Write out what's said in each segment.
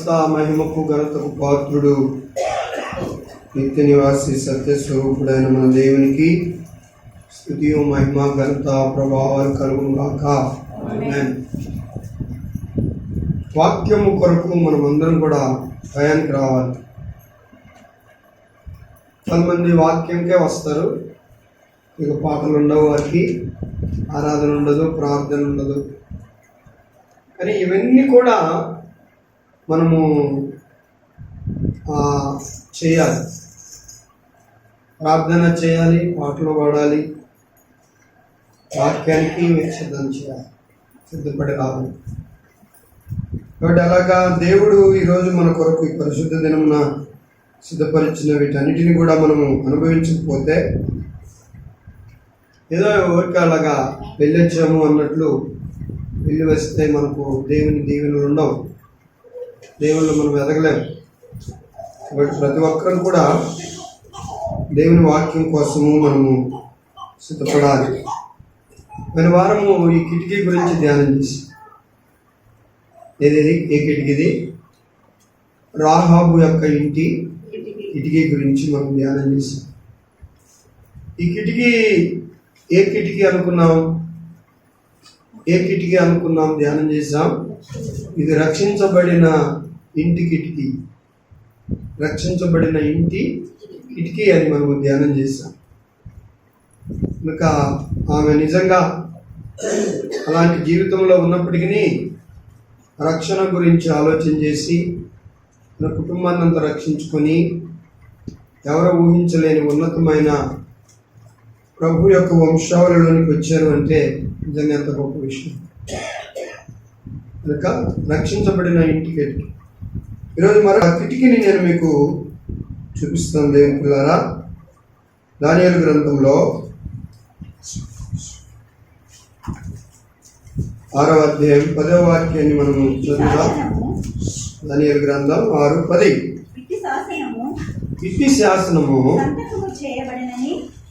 సమస్త మహిమకు ఘనతకు పాత్రుడు నిత్య నివాసి సత్యస్వరూపుడైన మన దేవునికి స్తుతి మహిమ ఘనత ప్రభావాలు కలుగును గాక. ఆమేన్. వాక్యము కొరకు మనమందరం కూడా భయానికి రావాలి. చాలామంది వాక్యంకే వస్తారు, ఇక పాటలు ఉండవు, వారికి ఆరాధన ఉండదు, ప్రార్థన ఉండదు. కానీ ఇవన్నీ కూడా మనము చేయాలి. ప్రార్థన చేయాలి, పాటలు పాడాలి, వాక్యానికి సిద్ధం చేయాలి, సిద్ధపడి రావాలి. కాబట్టి అలాగా దేవుడు ఈరోజు మన కొరకు ఈ పరిశుద్ధ దినమున సిద్ధపరిచిన వీటన్నిటిని కూడా మనము అనుభవించకపోతే ఏదో ఎవరికి అలాగా వెళ్ళొచ్చాము అన్నట్లు వెళ్ళి వస్తే మనకు దేవుని దీవెనలు ఉండవు, దేవుళ్ళు మనం ఎదగలేము. కాబట్టి ప్రతి ఒక్కరం కూడా దేవుని వాక్యం కోసము మనము సిద్ధపడాలి. మన వారము ఈ కిటికీ గురించి ధ్యానం చేసి, ఏదేది ఏ కిటికీది? రాహాబు యొక్క ఇంటి కిటికీ గురించి మనం ధ్యానం చేసాం. ఈ కిటికీ ఏ కిటికీ అనుకున్నాం? ధ్యానం చేసాం. ఇది రక్షించబడిన ఇంటి కిటికీ, రక్షించబడిన ఇంటి కిటికీ అని మనము ధ్యానం చేసాం. కనుక ఆమె నిజంగా అలాంటి జీవితంలో ఉన్నప్పటికీ రక్షణ గురించి ఆలోచన చేసి తన కుటుంబాన్ని అంతా రక్షించుకొని ఎవరో ఊహించలేని ఉన్నతమైన ప్రభు యొక్క వంశావళిలోనికి వచ్చారు అంటే నిజంగా ఎంత గొప్ప విషయం. కనుక రక్షించబడిన ఇంటి కిటికీ. ఈరోజు మరో కిటికీని నేను మీకు చూపిస్తాను దేవుని పిల్లారా. దానియేలు గ్రంథంలో 6వ అధ్యాయం 10వ వాక్యాన్ని మనము చదువుదాం. దానియేలు గ్రంథం 6:10. ఇట్టి శాసనము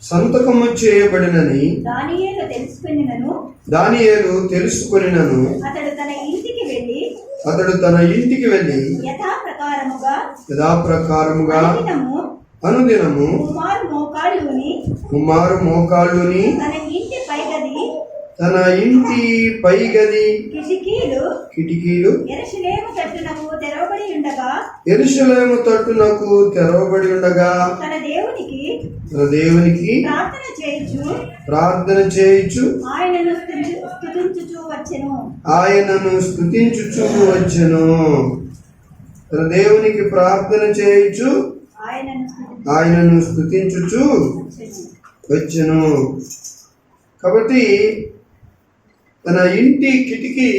సంతకము చేయబడినని దానియేలు తెలుసుకొనినను అతడు తన ఇంటికి వెళ్ళి యథాప్రకారముగా అనుదినము కుమారు మోకాళ్ళుని తన ఇంటి పైగది కిటికీలు యెరూషలేము తట్టునకు తెరవబడి ఉండగా తన దేవునికి ప్రార్థన చేయుచు ఆయనను స్తుతించుచు వచ్చెను. తన దేవునికి ప్రార్థన చేయుచు ఆయనను స్తుతించుచు వచ్చెను. కాబట్టి తన ఇంటి కిటికీ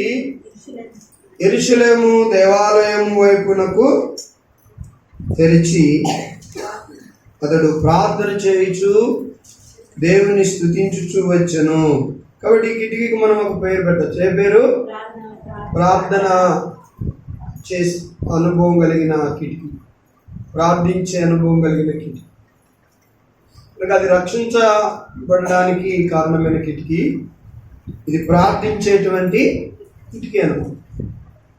యెరూషలేము దేవాలయం వైపునకు తెరిచి అతడు ప్రార్థన చేయుచు దేవుని స్తుతించుచు వచ్చెను. కాబట్టి ఈ కిటికీకి మనం ఒక పేరు పెట్టచ్చు. ఏ పేరు? ప్రార్థన చేసి అనుభవం కలిగిన కిటికీ, ప్రార్థించే అనుభవం కలిగిన కిటికీ. అది రక్షించబడడానికి కారణమైన కిటికీ. ఇది ప్రార్థించేటువంటి కిటికీ అనుభవం.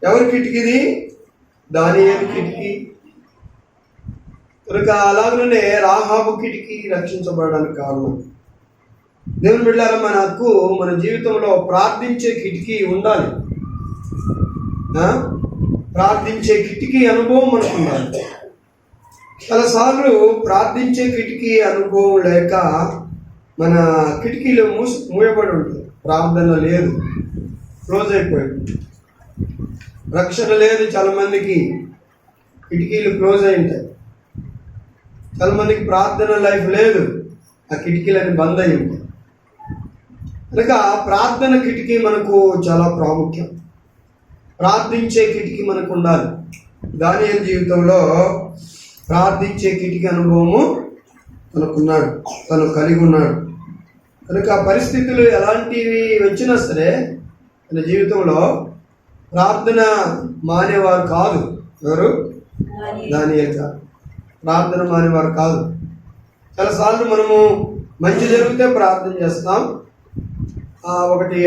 ఎవరి కిటికీది? దానియేలు కిటికీ. కనుక అలాగనే రాహాబు కిటికీ రక్షించబడడానికి కారణం. దేవుని బిడ్డలారా, మనకు మన జీవితంలో ప్రార్థించే కిటికీ ఉండాలి. ప్రార్థించే కిటికీ అనుభవం మనకు ఉండాలి. చాలాసార్లు ప్రార్థించే కిటికీ అనుభవం లేక మన కిటికీలు మూయబడి ఉంటుంది. ప్రార్థన లేదు, క్లోజ్ అయిపోయింది. రక్షణ లేదు, చాలామందికి కిటికీలు క్లోజ్ అయి ఉంటాయి. చాలామందికి ప్రార్థన లైఫ్ లేదు, ఆ కిటికీలన్నీ బంద్ అయి ఉంటాయి. కనుక ప్రార్థన కిటికీ మనకు చాలా ప్రాముఖ్యం. ప్రార్థించే కిటికీ మనకు ఉండాలి. దానియేలు జీవితంలో ప్రార్థించే కిటికీ అనుభవము తనకున్నాడు, తను కలిగి ఉన్నాడు. కనుక పరిస్థితులు ఎలాంటివి వచ్చినా సరే తన జీవితంలో ప్రార్థన మానేవారు కాదు. ఎవరు? దానియేలు కాదు. ప్రార్థన మానేవారు కాదు. చాలాసార్లు మనము మంచి జరిగితే ప్రార్థన చేస్తాం, ఒకటి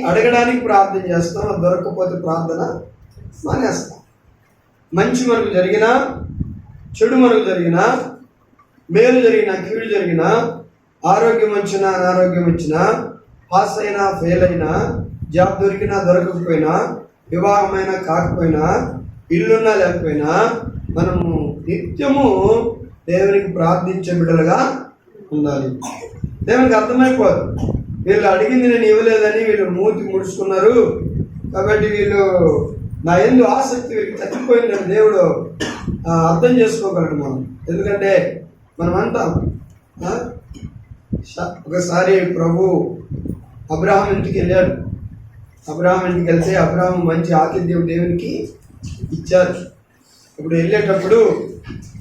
అడగడానికి ప్రార్థన చేస్తాం, దొరకకపోతే ప్రార్థన మానేస్తాం. మంచి మనకు జరిగినా, చెడు మనకు జరిగినా, మేలు జరిగినా, కీడు జరిగినా, ఆరోగ్యం వచ్చినా, అనారోగ్యం వచ్చినా, పాస్ అయినా, ఫెయిల్ అయినా, జాబ్ దొరికినా దొరకకపోయినా, వివాహమైనా కాకపోయినా, ఇల్లున్నా లేకపోయినా, మనము నిత్యము దేవునికి ప్రార్థించే బిడ్డలుగా ఉండాలి. దేవునికి అర్థమైపోదు, వీళ్ళు అడిగింది నేను ఇవ్వలేదని వీళ్ళు మూతి ముడుచుకున్నారు, కాబట్టి వీళ్ళు నా యందు ఆసక్తి వీళ్ళకి తగ్గిపోయిందని దేవుడు అర్థం చేసుకోగలడు మనం. ఎందుకంటే మనం అంటాం, ఒకసారి ప్రభు అబ్రహాం ఇంటికి వెళ్ళాడు. అబ్రహాం ఇంటికి వెళ్తే అబ్రహాం మంచి ఆతిథ్యం దేవునికి ఇచ్చారు. ఇప్పుడు వెళ్ళేటప్పుడు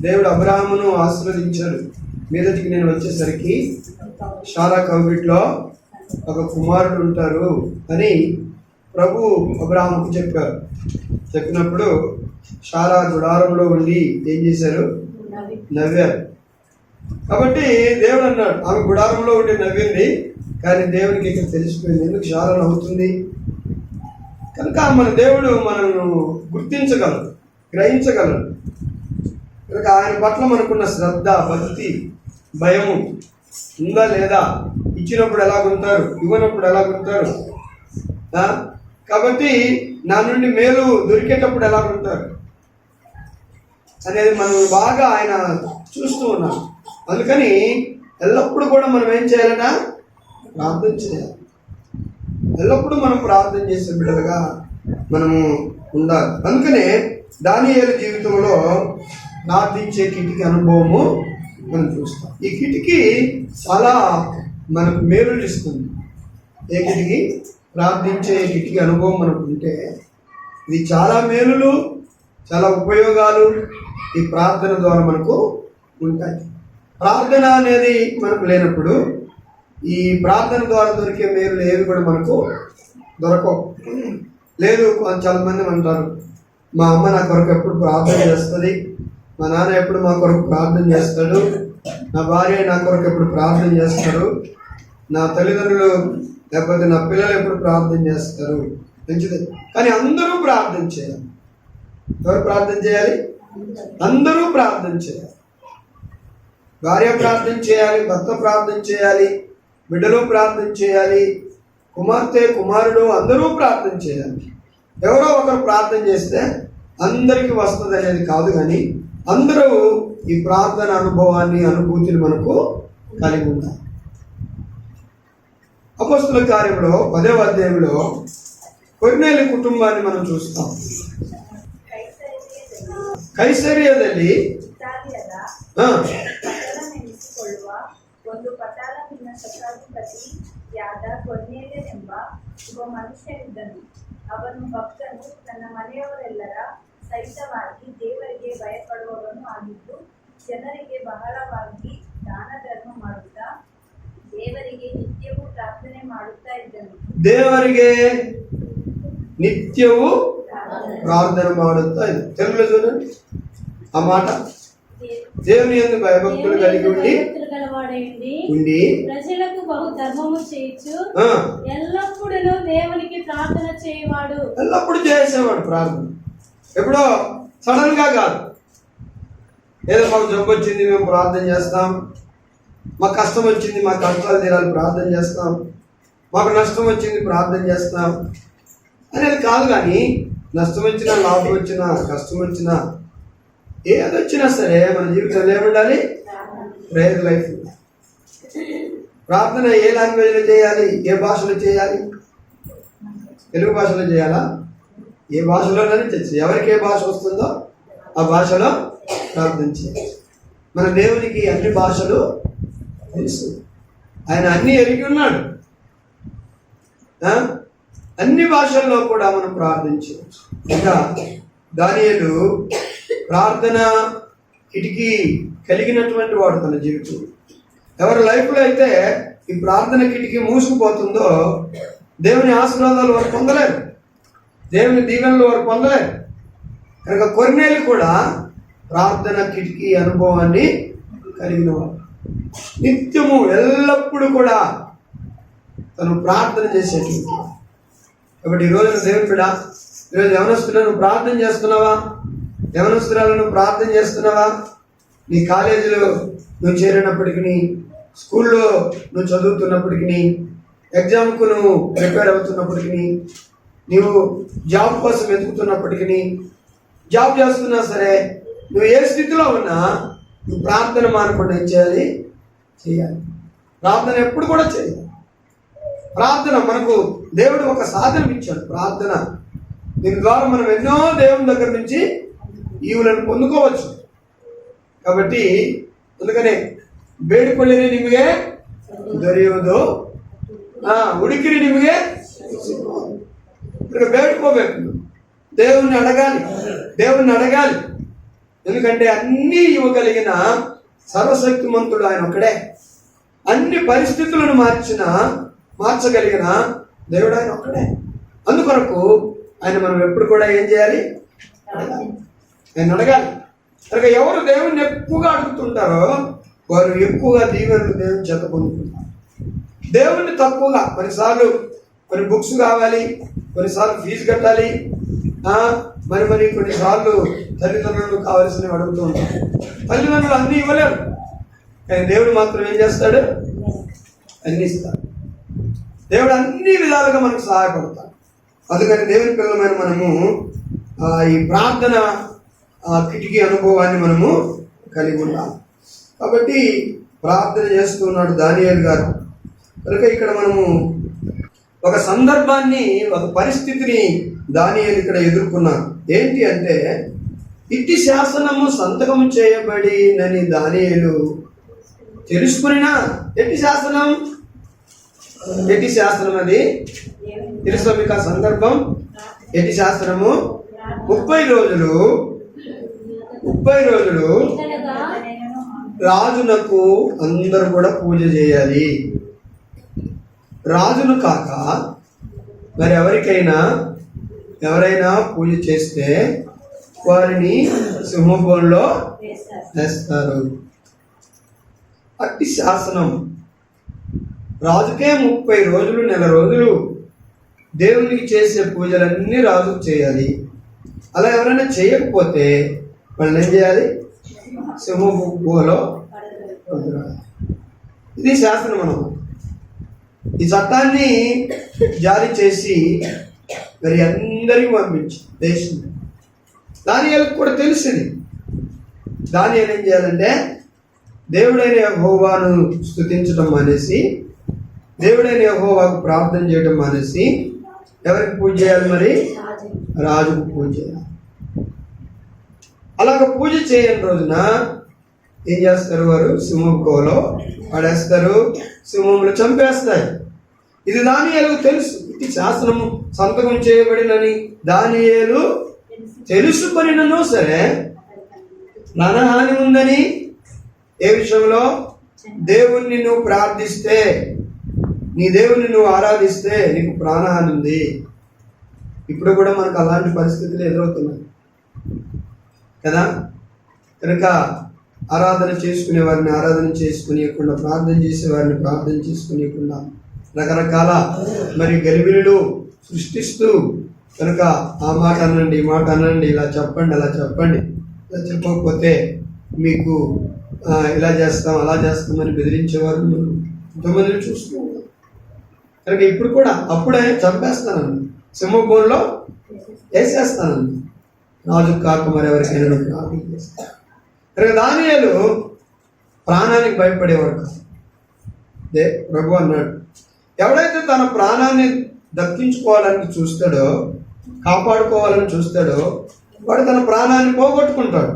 దేవుడు అబ్రహామును ఆశీర్వదించాడు. మీదటికి నేను వచ్చేసరికి శారా కౌగిట్లో ఒక కుమారుడు ఉంటారు అని ప్రభు అబ్రహాముకు చెప్పారు. చెప్పినప్పుడు శారా గుడారంలో ఉండి ఏం చేశారు? నవ్వారు. కాబట్టి దేవుడు అన్నాడు, ఆమె గుడారంలో ఉండి నవ్వింది, కానీ దేవునికి ఇక్కడ తెలిసిపోయింది ఎందుకు శారా నవ్వుతుంది. కనుక మన దేవుడు మనను గుర్తించగలడు, గ్రహించగలడు. కనుక ఆయన పట్ల మనకున్న శ్రద్ధ, భక్తి, భయము ఉందా లేదా, ఇచ్చినప్పుడు ఎలాగుంటారు, ఇవ్వనప్పుడు ఎలాగుంటారు, కాబట్టి నా నుండి మేలు దొరికేటప్పుడు ఎలాగుంటారు అనేది మనం బాగా ఆయన చూస్తూ ఉన్నాం. అందుకని ఎల్లప్పుడూ కూడా మనం ఏం చేయాలట? ప్రార్థన చేయాలి. ఎల్లప్పుడూ మనం ప్రార్థన చేసే బిడ్డలుగా మనము ఉండాలి. అందుకనే దానియేలు జీవితంలో ప్రార్థించే కిటికీ అనుభవము మనం చూస్తాం. ఈ కిటికీ చాలా మనకు మేలులు ఇస్తుంది. ఏ కిటికీ? ప్రార్థించే కిటికీ అనుభవం మనకు ఉంటే ఇది చాలా మేలులు, చాలా ఉపయోగాలు ఈ ప్రార్థన ద్వారా మనకు ఉంటాయి. ప్రార్థన అనేది మనకు లేనప్పుడు ఈ ప్రార్థన ద్వారా దొరికే మేలు ఏవి కూడా మనకు దొరకవు. లేదు, చాలా మంది అంటారు, మా అమ్మ నా కొరకు ఎప్పుడు ప్రార్థన చేస్తుంది, మా నాన్న ఎప్పుడు మా కొరకు ప్రార్థన చేస్తాడు, నా భార్య నా కొరకు ఎప్పుడు ప్రార్థన చేస్తారు, నా తల్లిదండ్రులు లేకపోతే నా పిల్లలు ఎప్పుడు ప్రార్థన చేస్తారు. మంచిది, కానీ అందరూ ప్రార్థన చేయాలి. ఎవరు ప్రార్థన చేయాలి? అందరూ ప్రార్థన చేయాలి. భార్య ప్రార్థన చేయాలి, భర్త ప్రార్థన చేయాలి, బిడ్డలు ప్రార్థన చేయాలి, కుమార్తె కుమారుడు అందరూ ప్రార్థన చేయాలి. ఎవరో ఒకరు ప్రార్థన చేస్తే అందరికీ వస్తుంది అనేది కాదు, కానీ అందరూ ఈ ప్రార్థన అనుభవాన్ని, అనుభూతిని మనకు కలిగి ఉంటారు. అపోస్తుల కార్యంలో 10వ అధ్యాయంలో కొర్నేలి కుటుంబాన్ని మనం చూస్తాం. ಕೈಸರಿಯದಲ್ಲಿ ಒಂದು ಪಟಾಲಮಿನ ಶತಾಧಿಪತಿಯಾದ ಕೊರ್ನೇಲ್ಯನೆಂಬ ಒಬ್ಬ ಮನುಷ್ಯನಿದ್ದನು. ಅವನು ಭಕ್ತನು, ತನ್ನ ಮನೆಯವರೆಲ್ಲರ ಸಹಿತವಾಗಿ ದೇವರಿಗೆ ಭಯಪಡುವವನು ಆಗಿದ್ದು, ಜನರಿಗೆ ಬಹಳವಾಗಿ ದಾನ ಧರ್ಮ ಮಾಡುತ್ತಾ ದೇವರಿಗೆ ನಿತ್ಯವೂ ಪ್ರಾರ್ಥನೆ ಮಾಡುತ್ತಾ ಇದ್ದನು. ದೇವರಿಗೆ నిత్యము ప్రార్థన ಮಾಡುತ್ತಾ ఇద్దరు. తెలుగులో చూడండి ఆ మాట. దేవుని యందు భయభక్తులు కలిగి ఉండి ప్రజలకు బహు ధర్మము చేయొచ్చు, ఎల్లప్పుడూ దేవునికి ప్రార్థన చేయవాడు. ఎల్లప్పుడు చేసేవాడు ప్రార్థన. ఎప్పుడో సడన్ గా కాదు, ఏదో మాకు జబ్బు వచ్చింది మేము ప్రార్థన చేస్తాం, మాకు కష్టం వచ్చింది మా కష్టాలు తీరాలి ప్రార్థన చేస్తాం, మాకు నష్టం వచ్చింది ప్రార్థన చేస్తాం అనేది కాదు. కానీ నష్టం వచ్చినా, లాభం వచ్చినా, కష్టం వచ్చినా, ఏదొచ్చినా సరే మన జీవితంలో ఏముండాలి? Prayer life. ప్రార్థన ఏ లాంగ్వేజ్లో చేయాలి? ఏ భాషలో చేయాలి? తెలుగు భాషలో చేయాలా? ఏ భాషలోనైనా చేయాలి. ఎవరికి ఏ భాష వస్తుందో ఆ భాషలో ప్రార్థన చేయాలి. మన దేవునికి అన్ని భాషలు తెలుసు, ఆయన అన్ని ఎరిగి ఉన్నాడు. అన్ని భాషల్లో కూడా మనం ప్రార్థించవచ్చు. ఇంకా దానియేలు ప్రార్థన కిటికీ కలిగినటువంటి వాడు తన జీవితం. ఎవరి లైఫ్లో అయితే ఈ ప్రార్థన కిటికీ మూసుకుపోతుందో దేవుని ఆశీర్వాదాలు వారు పొందలేరు, దేవుని దీవెనలు వారు పొందలేరు. కనుక కొర్నేలు కూడా ప్రార్థన కిటికీ అనుభవాన్ని కలిగిన వాడు. నిత్యము ఎల్లప్పుడూ కూడా తను ప్రార్థన చేసేటువంటి. కాబట్టి ఈరోజు దేవుని బిడ్డ, ఈరోజు యవనస్తున్నా నువ్వు ప్రార్థన చేస్తున్నావా? యవనస్తురాలను ప్రార్థన చేస్తున్నావా? నీ కాలేజీలో నువ్వు చేరినప్పటికీ, స్కూల్లో నువ్వు చదువుతున్నప్పటికీ, ఎగ్జామ్కు నువ్వు ప్రిపేర్ అవుతున్నప్పటికీ, నువ్వు జాబ్ కోసం వెతుకుతున్నప్పటికీ, జాబ్ చేస్తున్నా సరే, నువ్వు ఏ స్థితిలో ఉన్నా నువ్వు ప్రార్థన మానకుండా ఏం చేయాలి? చేయాలి. ప్రార్థన ఎప్పుడు కూడా చేయాలి. ప్రార్థన మనకు దేవుడు ఒక సాధనం ఇచ్చాడు. ప్రార్థన, దీని ద్వారా మనం ఎన్నో దేవుని దగ్గర నుంచి ఈవులను పొందుకోవచ్చు. కాబట్టి అందుకనే ಬೇಡಿಕೊಳ್ಳಿರಿ ನಿಮಗೆ ದೊರೆಯುವುದು, ಹುಡುಕಿರಿ ನಿಮಗೆ ఇక్కడ ಬೇಡ್ಕೋಬೇಕು. దేవుణ్ణి అడగాలి. ఎందుకంటే అన్నీ ఇవ్వగలిగిన సర్వశక్తిమంతుడు ఆయన ఒక్కడే. అన్ని పరిస్థితులను మార్చగలిగిన దేవుడు ఆయన ఒక్కడే. అందుకొరకు ఆయన మనం ఎప్పుడు కూడా ఏం చేయాలి? ఆయన అడగాలి. కనుక ఎవరు దేవుణ్ణి ఎక్కువగా అడుగుతుంటారో వారు ఎక్కువగా దీవెనలు దేవుని చేత పొందుతుంటారు. దేవుణ్ణి తక్కువగా, కొన్నిసార్లు కొన్ని బుక్స్ కావాలి, కొన్నిసార్లు ఫీజు కట్టాలి, మరి కొన్నిసార్లు తల్లిదండ్రులు కావాల్సినవి అడుగుతూ ఉంటారు. తల్లిదండ్రులు అన్నీ ఇవ్వలేరు, కానీ దేవుడు మాత్రం ఏం చేస్తాడు? అన్నీ ఇస్తాడు. దేవుడు అన్ని విధాలుగా మనకు సహాయపడతాడు. అందుకని దేవుని పిల్లలమైన మనము ఈ ప్రార్థన కిటికీ అనుభవాన్ని మనము కలిగి ఉండాలి. కాబట్టి ప్రార్థన చేస్తున్నాడు దానియేలు గారు. కనుక ఇక్కడ మనము ఒక సందర్భాన్ని, ఒక పరిస్థితిని దానియేలు ఇక్కడ ఎదుర్కొన్నారు. ఏంటి అంటే, ఇట్టి శాసనము సంతకం చేయబడినని దానియేలు తెలుసుకునినా. ఎట్టి శాసనం అది తెలుసు మీకు? ఆ సందర్భం ఎట్టి శాసనము? 30 రోజులు రాజునకు అందరూ కూడా పూజ చేయాలి. రాజును కాక మరి ఎవరైనా పూజ చేస్తే వారిని సింహంలో వేస్తారు. అట్టి శాసనం. రాజుకే 30 రోజులు, నెల రోజులు దేవునికి చేసే పూజలన్నీ రాజుకు చేయాలి. అలా ఎవరైనా చేయకపోతే వాళ్ళు ఏం చేయాలి? సింహంలో. ఇది శాసనం. మనం ఈ చట్టాన్ని జారీ చేసి మరి అందరికీ పంపించి దేశం. దానియేలుకు కూడా తెలిసింది. దానియేలు ఏం చేయాలంటే, దేవుడైన యెహోవాను స్తుతించడం మానేసి, దేవుడైన యెహోవాకు ప్రార్థన చేయడం మానేసి ఎవరికి పూజ చేయాలి? మరి రాజుకు పూజ చేయాలి. అలాగ పూజ చేయని రోజున ఏం చేస్తారు? వారు సింహంలో పడేస్తారు, సింహములు చంపేస్తాయి. ఇది దానియేలుకు తెలుసు. ఇది శాసనము సంతకం చేయబడినని దానియేలు తెలుసుకొనినను సరే, ప్రాణహాని ఉందని. ఏ విషయంలో? దేవుణ్ణి నువ్వు ప్రార్థిస్తే, నీ దేవుణ్ణి నువ్వు ఆరాధిస్తే నీకు ప్రాణహాని ఉంది. ఇప్పుడు కూడా మనకు అలాంటి పరిస్థితులు ఎదురవుతున్నాయి కదా. కనుక ఆరాధన చేసుకునే వారిని ఆరాధన చేసుకునేయకుండా, ప్రార్థన చేసేవారిని ప్రార్థన చేసుకునేయకుండా రకరకాల మరి గలిబిలులు సృష్టిస్తూ, కనుక ఆ మాట అనండి, ఈ మాట అనండి, ఇలా చెప్పండి, అలా చెప్పండి, ఇలా చెప్పకపోతే మీకు ఇలా చేస్తాం, అలా చేస్తామని బెదిరించేవారు ఎంతోమందిని చూస్తూ ఉన్నాం. కనుక ఇప్పుడు కూడా అప్పుడే చంపేస్తానండి, సింహభూమిలో వేసేస్తానండి. రాజు కాక మరి ఎవరికైనా ప్రార్థన చేస్తాను. కనుక దానియేలు ప్రాణానికి భయపడేవాడు కాదు. ప్రభు అన్నాడు, ఎవడైతే తన ప్రాణాన్ని దక్కించుకోవాలని చూస్తాడో, కాపాడుకోవాలని చూస్తాడో వాడు తన ప్రాణాన్ని పోగొట్టుకుంటాడు.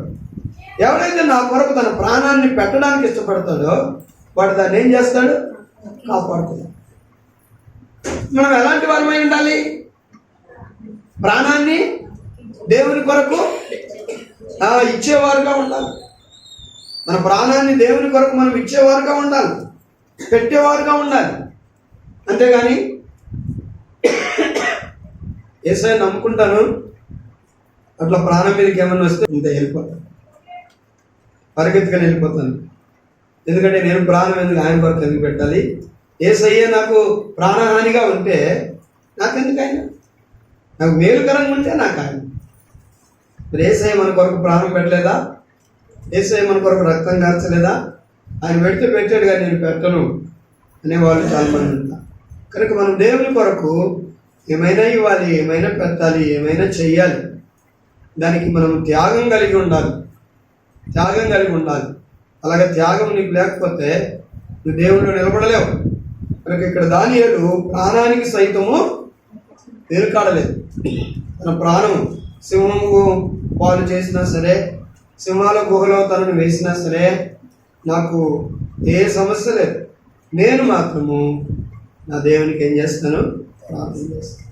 ఎవడైతే నా కొరకు తన ప్రాణాన్ని పెట్టడానికి ఇష్టపడతాడో వాడు దాన్ని ఏం చేస్తాడు? కాపాడుకుంటాడు. మనం ఎలాంటి వారమై ఉండాలి? ప్రాణాన్ని దేవుని కొరకు ఇచ్చేవారుగా ఉండాలి. మన ప్రాణాన్ని దేవుని కొరకు మనం ఇచ్చేవారుగా ఉండాలి, పెట్టేవారుగా ఉండాలి. అంతేగాని యేసయ్యను నమ్ముకుంటాను, అట్లా ప్రాణం మీదకి ఏమన్నా వస్తే ఇంత వెళ్ళిపోతాను, పరిగెత్తుకొని వెళ్ళిపోతాను. ఎందుకంటే నేను ప్రాణం ఎందుకు ఆయన కొరకు ఎందుకు పెట్టాలి? యేసయ్య నాకు ప్రాణహానిగా ఉంటే నాకెందుకు ఆయన? నాకు మేలుకరంగా ఉంటే నాకు ఆయన. మరి యేసయ్య మన కొరకు ప్రాణం పెట్టలేదా? యేసయ్య మన కొరకు రక్తం కార్చలేదా? ఆయన పెడితే పెట్టాడు కానీ నేను పెట్టను అనేవాళ్ళు చాలామంది ఉంటారు. కనుక మనం దేవుని కొరకు ఏమైనా ఇవ్వాలి, ఏమైనా పెట్టాలి, ఏమైనా చెయ్యాలి. దానికి మనం త్యాగం కలిగి ఉండాలి. అలాగే త్యాగం నీకు లేకపోతే నువ్వు దేవుడిలో నిలబడలేవు. కనుక ఇక్కడ దానియేలు ప్రాణానికి సైతము వెనుకాడలేదు. తన ప్రాణం సింహము పాలు చేసినా సరే, సింహాల గుహలో తనను వేసినా సరే నాకు ఏ సమస్య లేదు. నేను మాత్రము నా దేవునికి ఏం చేస్తాను? ప్రార్థన చేస్తాను.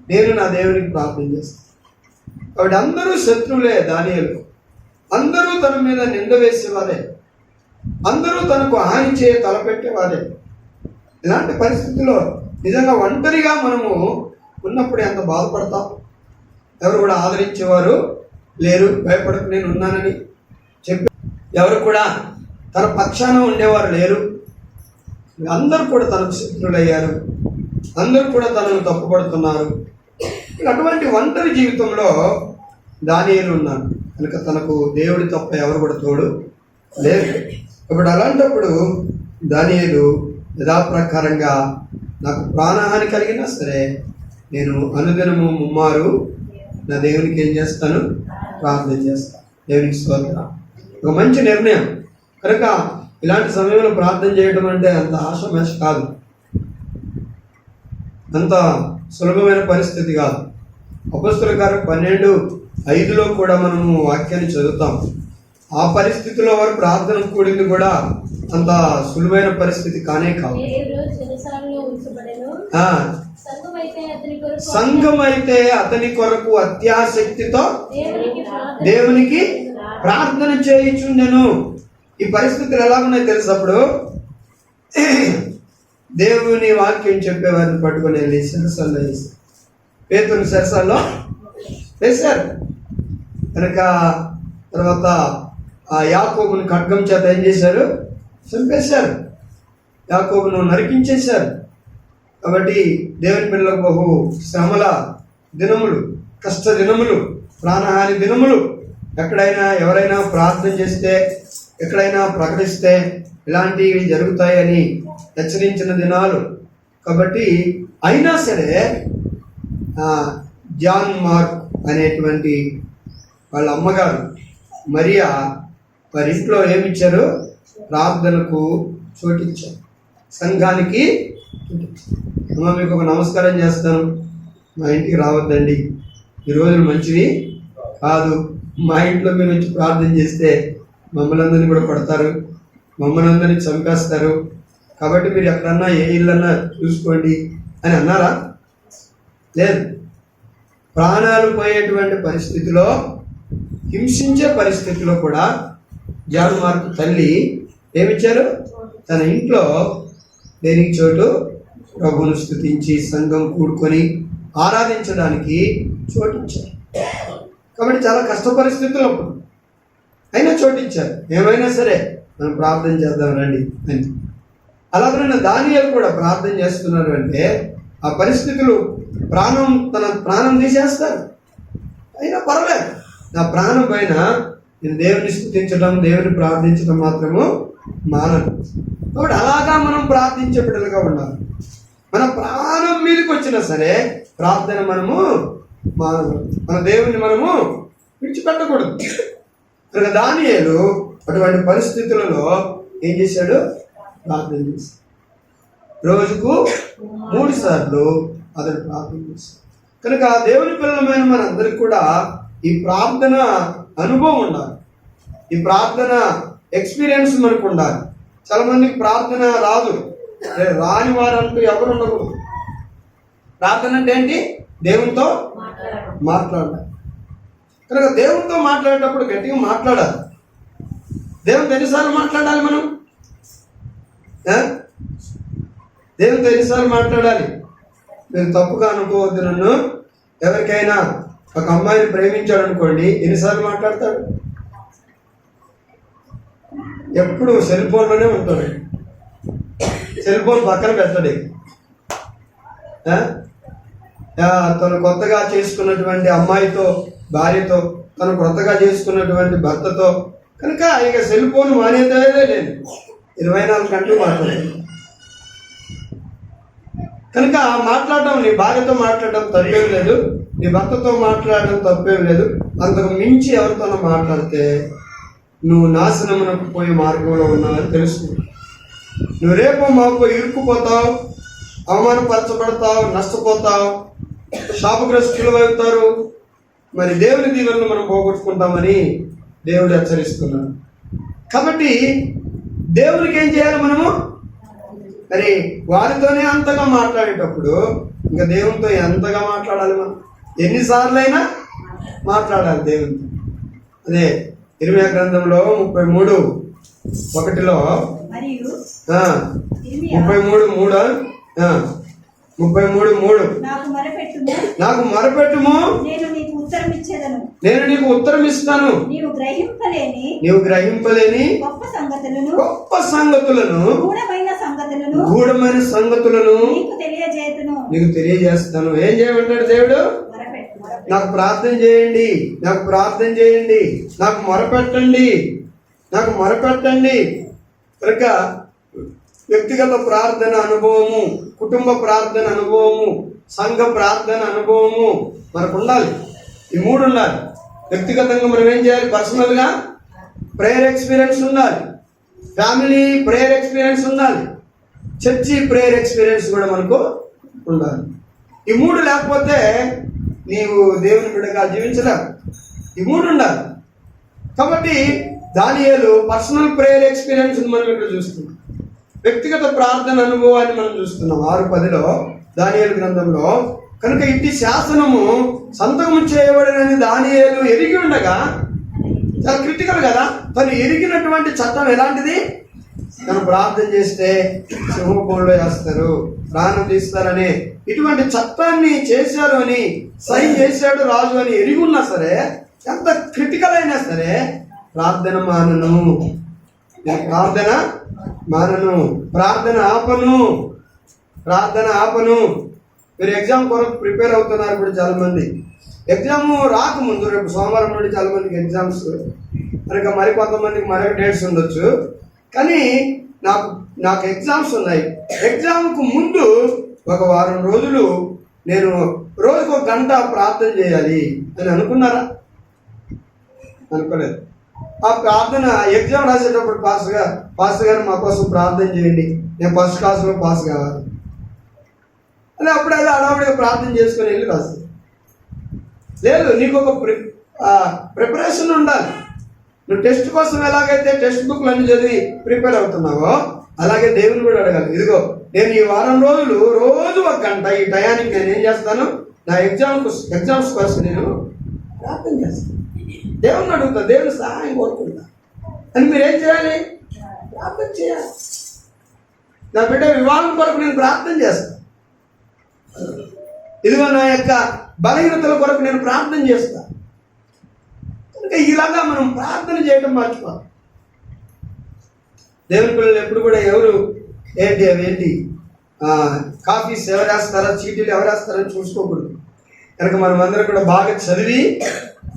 నేను నా దేవునికి ప్రార్థన చేస్తాను. కాబట్టి అందరూ శత్రువులే దానియేలు. అందరూ తన మీద నింద వేసేవారే, అందరూ తనకు హాని చేయ తలపెట్టేవారే. ఇలాంటి పరిస్థితుల్లో నిజంగా ఒంటరిగా మనము ఉన్నప్పుడు ఎంత బాధపడతాం. ఎవరు కూడా ఆదరించేవారు లేరు. భయపడకు నేను ఉన్నానని చెప్పి ఎవరు కూడా తన పక్షాన ఉండేవారు లేరు. అందరూ కూడా తనకు శత్రులయ్యారు. అందరూ కూడా తనను తప్పుపడుతున్నారు. అటువంటి ఒంటరి జీవితంలో దానియేలు ఉన్నాడు. కనుక తనకు దేవుడి తప్ప ఎవరు కూడా తోడు లేదు. కాబట్టి అలాంటప్పుడు దానియేలు యథాప్రకారంగా నాకు ప్రాణహాని కలిగినా సరే నేను అనుదినము ముమ్మారు నా దేవునికి ఏం చేస్తాను? ప్రార్థన చేస్తాను. దేవునికి స్తోత్రం. ఒక మంచి నిర్ణయం. కనుక ఇలాంటి సమయంలో ప్రార్థన చేయడం అంటే అంత ఆషామాష కాదు, అంత సులభమైన పరిస్థితి కాదు. అపొస్తలుల కార్యం 12:5 కూడా మనము వాక్యాన్ని చదువుతాం. ఆ పరిస్థితిలో వారు ప్రార్థన కూడింది కూడా అంత సులువైన పరిస్థితి కానే కాదు. సంఘం అయితే అతని కొరకు అత్యాసక్తితో దేవునికి ప్రార్థన చేయుచుండెను. ఈ పరిస్థితులు ఎలా ఉన్నాయి తెలిసినప్పుడు దేవుని వాక్యం చెప్పేవారిని పట్టుకొని వెళ్ళి శిరసాల్లో వేశారు. పేతురుని శిరసాల్లో వేశారు. కనుక తర్వాత ఆ యాకోబుని ఖడ్గం చేత ఏం చేశారు? చంపేశారు. యాకోబును నరికించేశారు. కాబట్టి దేవుని పిల్లలకు బహు శ్రమల దినములు, కష్ట దినములు, ప్రాణహాని దినములు. ఎక్కడైనా ఎవరైనా ప్రార్థన చేస్తే, ఎక్కడైనా ప్రకటిస్తే ఇలాంటివి జరుగుతాయని హెచ్చరించిన దినాలు. కాబట్టి అయినా సరే జాన్ మార్క్ అనేటువంటి వాళ్ళ అమ్మగారు మరియా వారి ఇంట్లో ఏమిచ్చారు? ప్రార్థనకు చోటిచ్చారు, సంఘానికి చోటిచ్చారు. అమ్మ మీకు ఒక నమస్కారం చేస్తాను, మా ఇంటికి రావద్దండి, ఈ రోజులు మంచివి కాదు. మా ఇంట్లో మీరు వచ్చి ప్రార్థన చేస్తే మమ్మల్ని అందరినీ కూడా కొడతారు, మమ్మల్ని అందరినీ చంపేస్తారు. కాబట్టి మీరు ఎక్కడన్నా ఏ ఇల్లన్నా చూసుకోండి అని అన్నారా? లేదు. ప్రాణాలు పోయేటువంటి పరిస్థితిలో, హింసించే పరిస్థితిలో కూడా జాన్ మార్క్ తల్లి ఏమిచ్చారు? తన ఇంట్లో దేనికి చోటు? ప్రభువును స్తుతించి సంఘం కూడుకొని ఆరాధించడానికి చోటిచ్చారు. కాబట్టి చాలా కష్ట పరిస్థితులు అప్పుడు అయినా చోటిచ్చారు. ఏమైనా సరే మనం ప్రార్థన చేద్దాం రండి అని. అలాగే దానియేలు కూడా ప్రార్థన చేస్తున్నారు అంటే ఆ పరిస్థితులు తన ప్రాణం తీసేస్తారు. అయినా పర్వాలేదు, నా ప్రాణం పైన నేను దేవుని స్తుతించడం, దేవుని ప్రార్థించడం మాత్రము మానను. కాబట్టి అలాగా మనం ప్రార్థించే బిడ్డలుగా ఉండాలి. మన ప్రాణం మీదకి వచ్చినా సరే ప్రార్థన మనము మానము. మన దేవుని మనము విడిచిపెట్టకూడదు. కనుక దానియేలు అటువంటి పరిస్థితులలో ఏం చేశాడు? ప్రార్థన చేశాడు. రోజుకు 3 సార్లు అతను ప్రార్థన చేశాడు. కనుక దేవుని పిల్లలమైన మనందరికి కూడా ఈ ప్రార్థన అనుభవం ఉండాలి, ఈ ప్రార్థన ఎక్స్పీరియన్స్ మనకు ఉండాలి. చాలా మందికి ప్రార్థన రాదు, రాని వారంటూ ఎవరు ఉండకూడదు. ప్రార్థన అంటే ఏంటి? దేవునితో మాట్లాడాలి. కనుక దేవునితో మాట్లాడేటప్పుడు గట్టిగా మాట్లాడాలి. దేవునితో ఎన్నిసార్లు మాట్లాడాలి మనం? దేవునితో ఎన్నిసార్లు మాట్లాడాలి? మీరు తప్పుగా అనుకోవద్దు నన్ను. ఎవరికైనా ఒక అమ్మాయిని ప్రేమించాడు అనుకోండి, ఎన్నిసార్లు మాట్లాడతాడు? ఎప్పుడు సెల్ ఫోన్లోనే ఉంటాడు. సెల్ ఫోన్ పక్కన పెట్టండి. తను కొత్తగా చేసుకున్నటువంటి అమ్మాయితో భార్యతో, తను కొత్తగా చేసుకున్నటువంటి భర్తతో. కనుక ఇక సెల్ ఫోన్ మానేదే లేదు, 24 గంటలు మాట్లాడాలి. కనుక మాట్లాడడం, నీ భార్యతో మాట్లాడడం తప్పేం లేదు, నీ భర్తతో మాట్లాడడం తప్పేం లేదు. అంతకు మించి ఎవరితోనో మాట్లాడితే నువ్వు నాశనమునకు పోయే మార్గంలో ఉన్నావని తెలుసు. నువ్వు రేపు మాకు ఇరుక్కుపోతావు, అవమానపరచబడతావు, నష్టపోతావు, శాపగ్రస్తులు అవుతారు. మరి దేవుని దీవెనలు మనం పోగొట్టుకుంటామని దేవుడు హెచ్చరిస్తున్నాడు. కాబట్టి దేవునికి ఏం చేయాలి మనము? మరి వారితోనే అంతగా మాట్లాడేటప్పుడు ఇంకా దేవునితో ఎంతగా మాట్లాడాలి? మనం ఎన్నిసార్లు అయినా మాట్లాడాలి దేవునితో. అదే ఇర్మియా గ్రంథంలో 33:1 మరియు 33:3 నాకు మొరపెట్టుము, నేను నీకు ఉత్తరం ఇచ్చేదను, నేను నీకు ఉత్తరం ఇస్తాను, నీవు గ్రహింపలేని గొప్ప సంగతులను గూఢమైన సంగతులను నీకు తెలియజేస్తాను. ఏం చేయమంటాడు దేవుడు? నాకు ప్రార్థన చేయండి, నాకు ప్రార్థన చేయండి, నాకు మొరపెట్టండి, నాకు మొరపెట్టండి. కనుక వ్యక్తిగత ప్రార్థన అనుభవము, కుటుంబ ప్రార్థన అనుభవము, సంఘ ప్రార్థన అనుభవము మనకు ఉండాలి. ఈ 3 ఉండాలి. వ్యక్తిగతంగా మనం ఏం చేయాలి? పర్సనల్గా ప్రేయర్ ఎక్స్పీరియన్స్ ఉండాలి, ఫ్యామిలీ ప్రేయర్ ఎక్స్పీరియన్స్ ఉండాలి, చర్చి ప్రేయర్ ఎక్స్పీరియన్స్ కూడా మనకు ఉండాలి. ఈ 3 లేకపోతే నీవు దేవుని బిడ్డగా జీవించలేవు. ఈ 3 ఉండాలి. కాబట్టి దానియేలు పర్సనల్ ప్రేయర్ ఎక్స్పీరియన్స్ మనం ఇక్కడ చూస్తున్నాం, వ్యక్తిగత ప్రార్థన అనుభవాన్ని మనం చూస్తున్నాం 6:10 దానియేలు గ్రంథంలో. కనుక ఇట్టి శాసనము సంతకము చేయబడినని దానియేలు ఎరిగి ఉండగా, చాలా క్రిటికల్ కదా, తను ఎరిగినటువంటి చట్టం ఎలాంటిది? తను ప్రార్థన చేస్తే సింహభూమిలో వేస్తారు, ప్రాణం తీస్తారని ఇటువంటి చట్టాన్ని చేశారు అని సైన్ చేశాడు రాజు అని ఎరిగి ఉన్నా సరే, ఎంత క్రిటికల్ అయినా సరే ప్రార్థన మానను, ప్రార్థన ఆపను. మీరు ఎగ్జామ్ కొరకు ప్రిపేర్ అవుతున్నారు ఇప్పుడు చాలామంది. ఎగ్జామ్ రాకముందు, రేపు సోమవారం నుండి చాలా మందికి ఎగ్జామ్స్ కనుక మరి కొంతమందికి మరొక డేట్స్ ఉండొచ్చు. కానీ నాకు ఎగ్జామ్స్ ఉన్నాయి. ఎగ్జామ్కు ముందు ఒక వారం రోజులు నేను రోజుకు 1 గంట ప్రార్థన చేయాలి అని అనుకున్నారా? అనుకోలేదు. ఆ ప్రార్థన ఎగ్జామ్ రాసేటప్పుడు పాస్టర్ గారు మా కోసం ప్రార్థన చేయండి, నేను ఫస్ట్ క్లాస్లో పాస్ కావాలి అని అప్పుడైతే అడవుడిగా ప్రార్థన చేసుకుని వెళ్ళి రాస్తుంది. లేదు, నీకు ఒక ప్రిపరేషన్ ఉండాలి. నువ్వు టెస్ట్ కోసం ఎలాగైతే టెక్స్ట్ బుక్లు అన్ని చదివి ప్రిపేర్ అవుతున్నావో అలాగే దేవుని కూడా అడగాలి. ఇదిగో నేను ఈ వారం రోజులు రోజు 1 గంట ఈ టయానికి నేను ఏం చేస్తాను? నా ఎగ్జామ్స్ కోసం నేను ప్రార్థన చేస్తాను, దేవుని అడుగుతా, దేవుని సహాయం కోరుకుంటా అని మీరేం చేయాలి? ప్రార్థన చేయాలి. నా బిడ్డ వివాహం కొరకు నేను ప్రార్థన చేస్తాను, ఇదిగో నా యొక్క బలహీనతల కొరకు నేను ప్రార్థన చేస్తాను. కనుక ఇలాగా మనం ప్రార్థన చేయడం మర్చిపోతాం. దేవుని పిల్లలు ఎప్పుడు కూడా ఎవరు అవేంటి కాపీస్ ఎవరేస్తారా, చీటీలు ఎవరేస్తారని చూసుకోకూడదు. కనుక మనం అందరం కూడా బాగా చదివి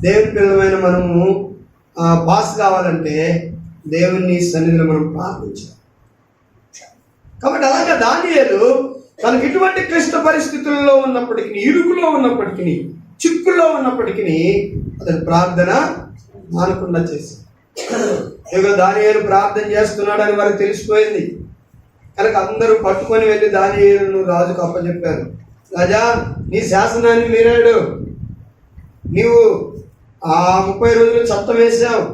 దేవుని పిల్లలమైన మనము పాస్ కావాలంటే దేవుని సన్నిధిలో మనం ప్రార్థించాలి. కాబట్టి అలాగే దానియేలు తనకు ఇటువంటి క్లిష్ట పరిస్థితుల్లో ఉన్నప్పటికీ, ఇరుకులో ఉన్నప్పటికీ, చిక్కుల్లో ఉన్నప్పటికీ అతని ప్రార్థన మానకుండా చేశాడు. ఇదిగో దానియేలు ప్రార్థన చేస్తున్నాడని వారికి తెలిసిపోయింది. కనుక అందరూ పట్టుకొని వెళ్ళి దానియేలును రాజుకు అప్పచెప్పారు. రాజా, నీ శాసనాన్ని మీరాడు, నీవు 30 రోజులు చట్టం వేసావు,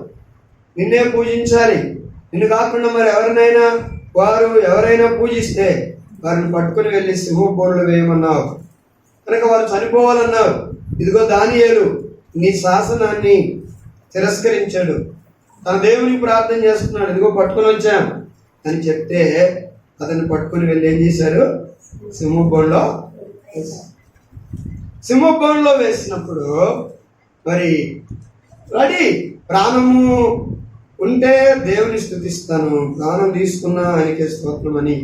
నిన్నే పూజించాలి, నిన్ను కాకుండా మరి ఎవరైనా పూజిస్తే వారిని పట్టుకుని వెళ్ళి సింహబోనులో వేయమన్నావు. కనుక వారు చనిపోవాలన్నావు. ఇదిగో దానియేలు నీ శాసనాన్ని తిరస్కరించాడు, తన దేవునికి ప్రార్థన చేస్తున్నాడు, ఇదిగో పట్టుకొని వచ్చాం అని చెప్తే అతన్ని పట్టుకుని వెళ్ళి ఏం చేశారు? సింహబోనులో వేసినప్పుడు మరి రెడీ, ప్రాణము ఉంటే దేవుని స్తుతిస్తాను, ప్రాణం తీసుకున్నా ఆయనకే స్తోత్రం అని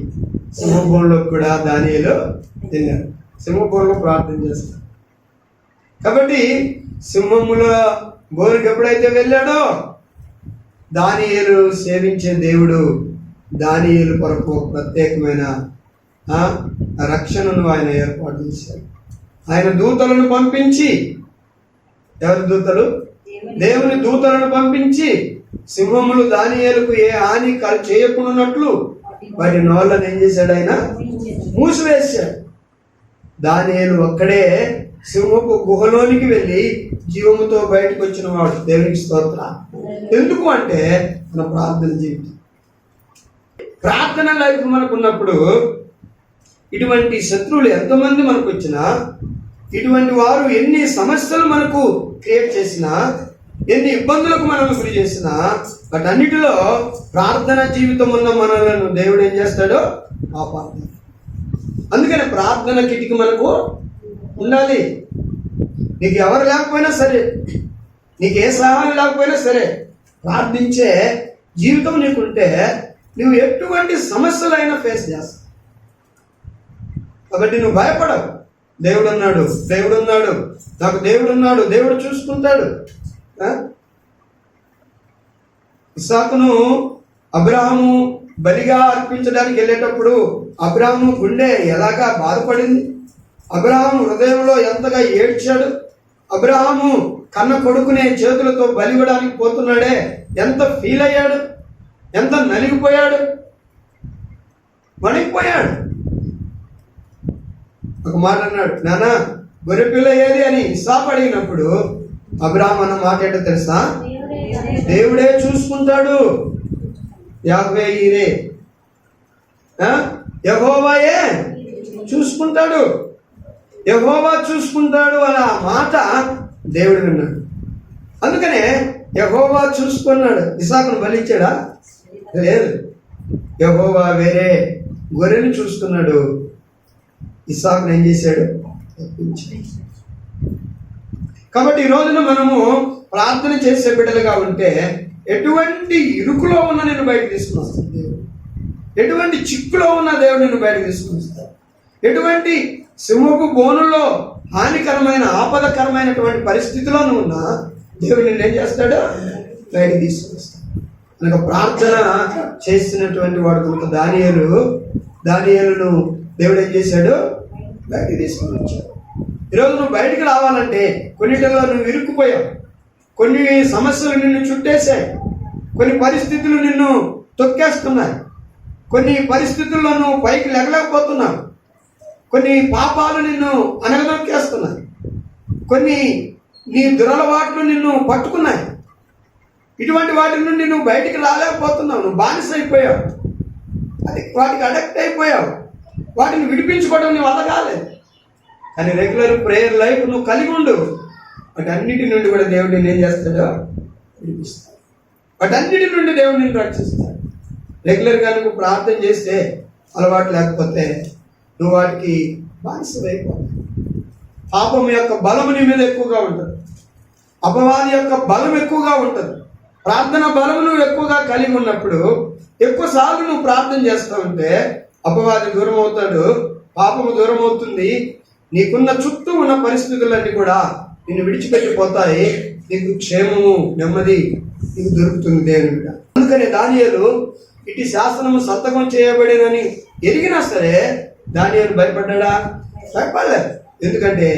సింహబోనులో కూడా దానియేలు వెళ్ళారు. సింహబోనులో ప్రార్థన చేస్తారు. కాబట్టి సింహముల బోరుకి ఎప్పుడైతే వెళ్ళాడో దానియేలు సేవించే దేవుడు దానియేలు కొరకు ఒక ప్రత్యేకమైన రక్షణను ఆయన ఏర్పాటు చేశాడు. ఆయన దూతలను పంపించి, ఎవరి దూతలు? దేవుని దూతలను పంపించి సింహములు దానియేలుకు ఏ హాని చేయకుండానట్లు వాటి నోళ్ళను ఏం చేశాడు? ఆయన మూసివేశాడు. దానియేలు ఒక్కడే సింహపు గుహలోనికి వెళ్ళి జీవముతో బయటకు వచ్చిన వాడు. దేవునికి స్తోత్రం. ఎందుకు అంటే మన ప్రార్థన జీవితం, ప్రార్థన లైఫ్ మనకు ఉన్నప్పుడు ఇటువంటి శత్రువులు ఎంతమంది మనకు వచ్చినా, ఇటువంటి వారు ఎన్ని సమస్యలు మనకు క్రియేట్ చేసినా, ఎన్ని ఇబ్బందులకు మనల్ని గురి చేసినా, వాటన్నిటిలో ప్రార్థన జీవితం ఉన్న మనలను దేవుడు ఏం చేస్తాడో కాపాడుతాడు. అందుకని ప్రార్థన కిటికీ మనకు ఉండాలి. నీకు ఎవరు లేకపోయినా సరే, నీకు ఏ సహాయం లేకపోయినా సరే, ప్రార్థించే జీవితం నీకుంటే నువ్వు ఎటువంటి సమస్యలైనా ఫేస్ చేస్తావు. కాబట్టి నువ్వు భయపడవు. దేవుడు ఉన్నాడు, దేవుడు ఉన్నాడు, నాకు దేవుడు ఉన్నాడు, దేవుడు చూసుకుంటాడు. ఇస్సాకును అబ్రాహాము బలిగా అర్పించడానికి వెళ్ళేటప్పుడు అబ్రాహాము గుండె ఎలాగా బాధపడింది, అబ్రాహాము హృదయంలో ఎంతగా ఏడ్చాడు, అబ్రాహాము కన్న కొడుకునే చేతులతో బలి ఇవ్వడానికి పోతున్నాడే ఎంత ఫీల్ అయ్యాడు, ఎంత నలిగిపోయాడు, వణికిపోయాడు. ఒక మాట అన్నాడు, నానా గొర్రెపిల్ల ఏది అని ఇస్సాకు అడిగినప్పుడు అబ్రాహాము అన్న మాట ఏంటో తెలుసా? దేవుడే చూసుకుంటాడు, యాహ్వే ఈరే, యెహోవాయే చూసుకుంటాడు, యెహోవా చూసుకుంటాడు అలా మాట దేవుడు విన్నాడు. అందుకనే యెహోవా చూసుకున్నాడు. ఇస్సాకును బలిచ్చాడా? లేదు. యెహోవా వేరే గొర్రెను చూసుకున్నాడు. ఇస్సాకును ఏం చేశాడు? కాబట్టి ఈ రోజున మనము ప్రార్థన చేసే బిడ్డలుగా ఉంటే ఎటువంటి ఇరుకులో ఉన్న నేను బయటకు తీసుకుని వస్తాను దేవుడు, ఎటువంటి చిక్కులో ఉన్న దేవుడు నేను బయటకు తీసుకుని వస్తాను, ఎటువంటి సింహపు బోనుల్లో హానికరమైన ఆపదకరమైనటువంటి పరిస్థితిలో నువ్వు ఉన్నా దేవుడు నిన్ను ఏం చేస్తాడు? బయటకు తీసుకుని వస్తాడు. కనుక ప్రార్థన చేసినటువంటి వాడు కనుక దానియేలును దేవుడు ఏం చేశాడు? బయటకు తీసుకుని వచ్చాడు. ఈరోజు నువ్వు బయటికి రావాలంటే కొన్నిటిలో నువ్వు ఇరుక్కుపోయావు, కొన్ని సమస్యలు నిన్ను చుట్టేశాయి, కొన్ని పరిస్థితులు నిన్ను తొక్కేస్తున్నాయి, కొన్ని పరిస్థితుల్లో నువ్వు పైకి లెగలేకపోతున్నావు, కొన్ని పాపాలు నిన్ను అనగదొక్కేస్తున్నాయి, కొన్ని నీ దురలవాట్లు నిన్ను పట్టుకున్నాయి. ఇటువంటి వాటి నుండి నువ్వు బయటికి రాలేకపోతున్నావు, నువ్వు బానిస అయిపోయావు, వాటికి అడక్ట్ అయిపోయావు, వాటిని విడిపించుకోవడం నీ వల్ల కాలేదు. కానీ రెగ్యులర్ ప్రేయర్ లైఫ్ నువ్వు కలిగి ఉండు, వాటన్నిటి నుండి కూడా దేవుడు నేను ఏం చేస్తాడో విడిపిస్తాడు, వాటన్నిటి నుండి దేవుడు నేను రక్షిస్తాడు. రెగ్యులర్గా నువ్వు ప్రార్థన చేస్తే అలవాటు లేకపోతే నువ్వు వాటికి బానిసైపోతావు. పాపం యొక్క బలం నీ మీద ఎక్కువగా ఉంటుంది, అపవాది యొక్క బలం ఎక్కువగా ఉంటుంది. ప్రార్థన బలం నువ్వు ఎక్కువగా కలిగి ఉన్నప్పుడు ఎక్కువ సార్లు నువ్వు ప్రార్థన చేస్తూ ఉంటే అపవాది దూరం అవుతాడు, పాపము దూరం అవుతుంది, నీకున్న చుట్టూ ఉన్న పరిస్థితులన్నీ కూడా నిన్ను విడిచిపెట్టిపోతాయి, నీకు క్షేమము నెమ్మది నీకు దొరుకుతుంది దేవుని బిడ్డ. అందుకని దానియేలు ఇటు శాసనము సంతకం చేయబడేనని ఎరిగినా సరే దానియేలు భయపడ్డా? భయపడలేదు. ఎందుకంటే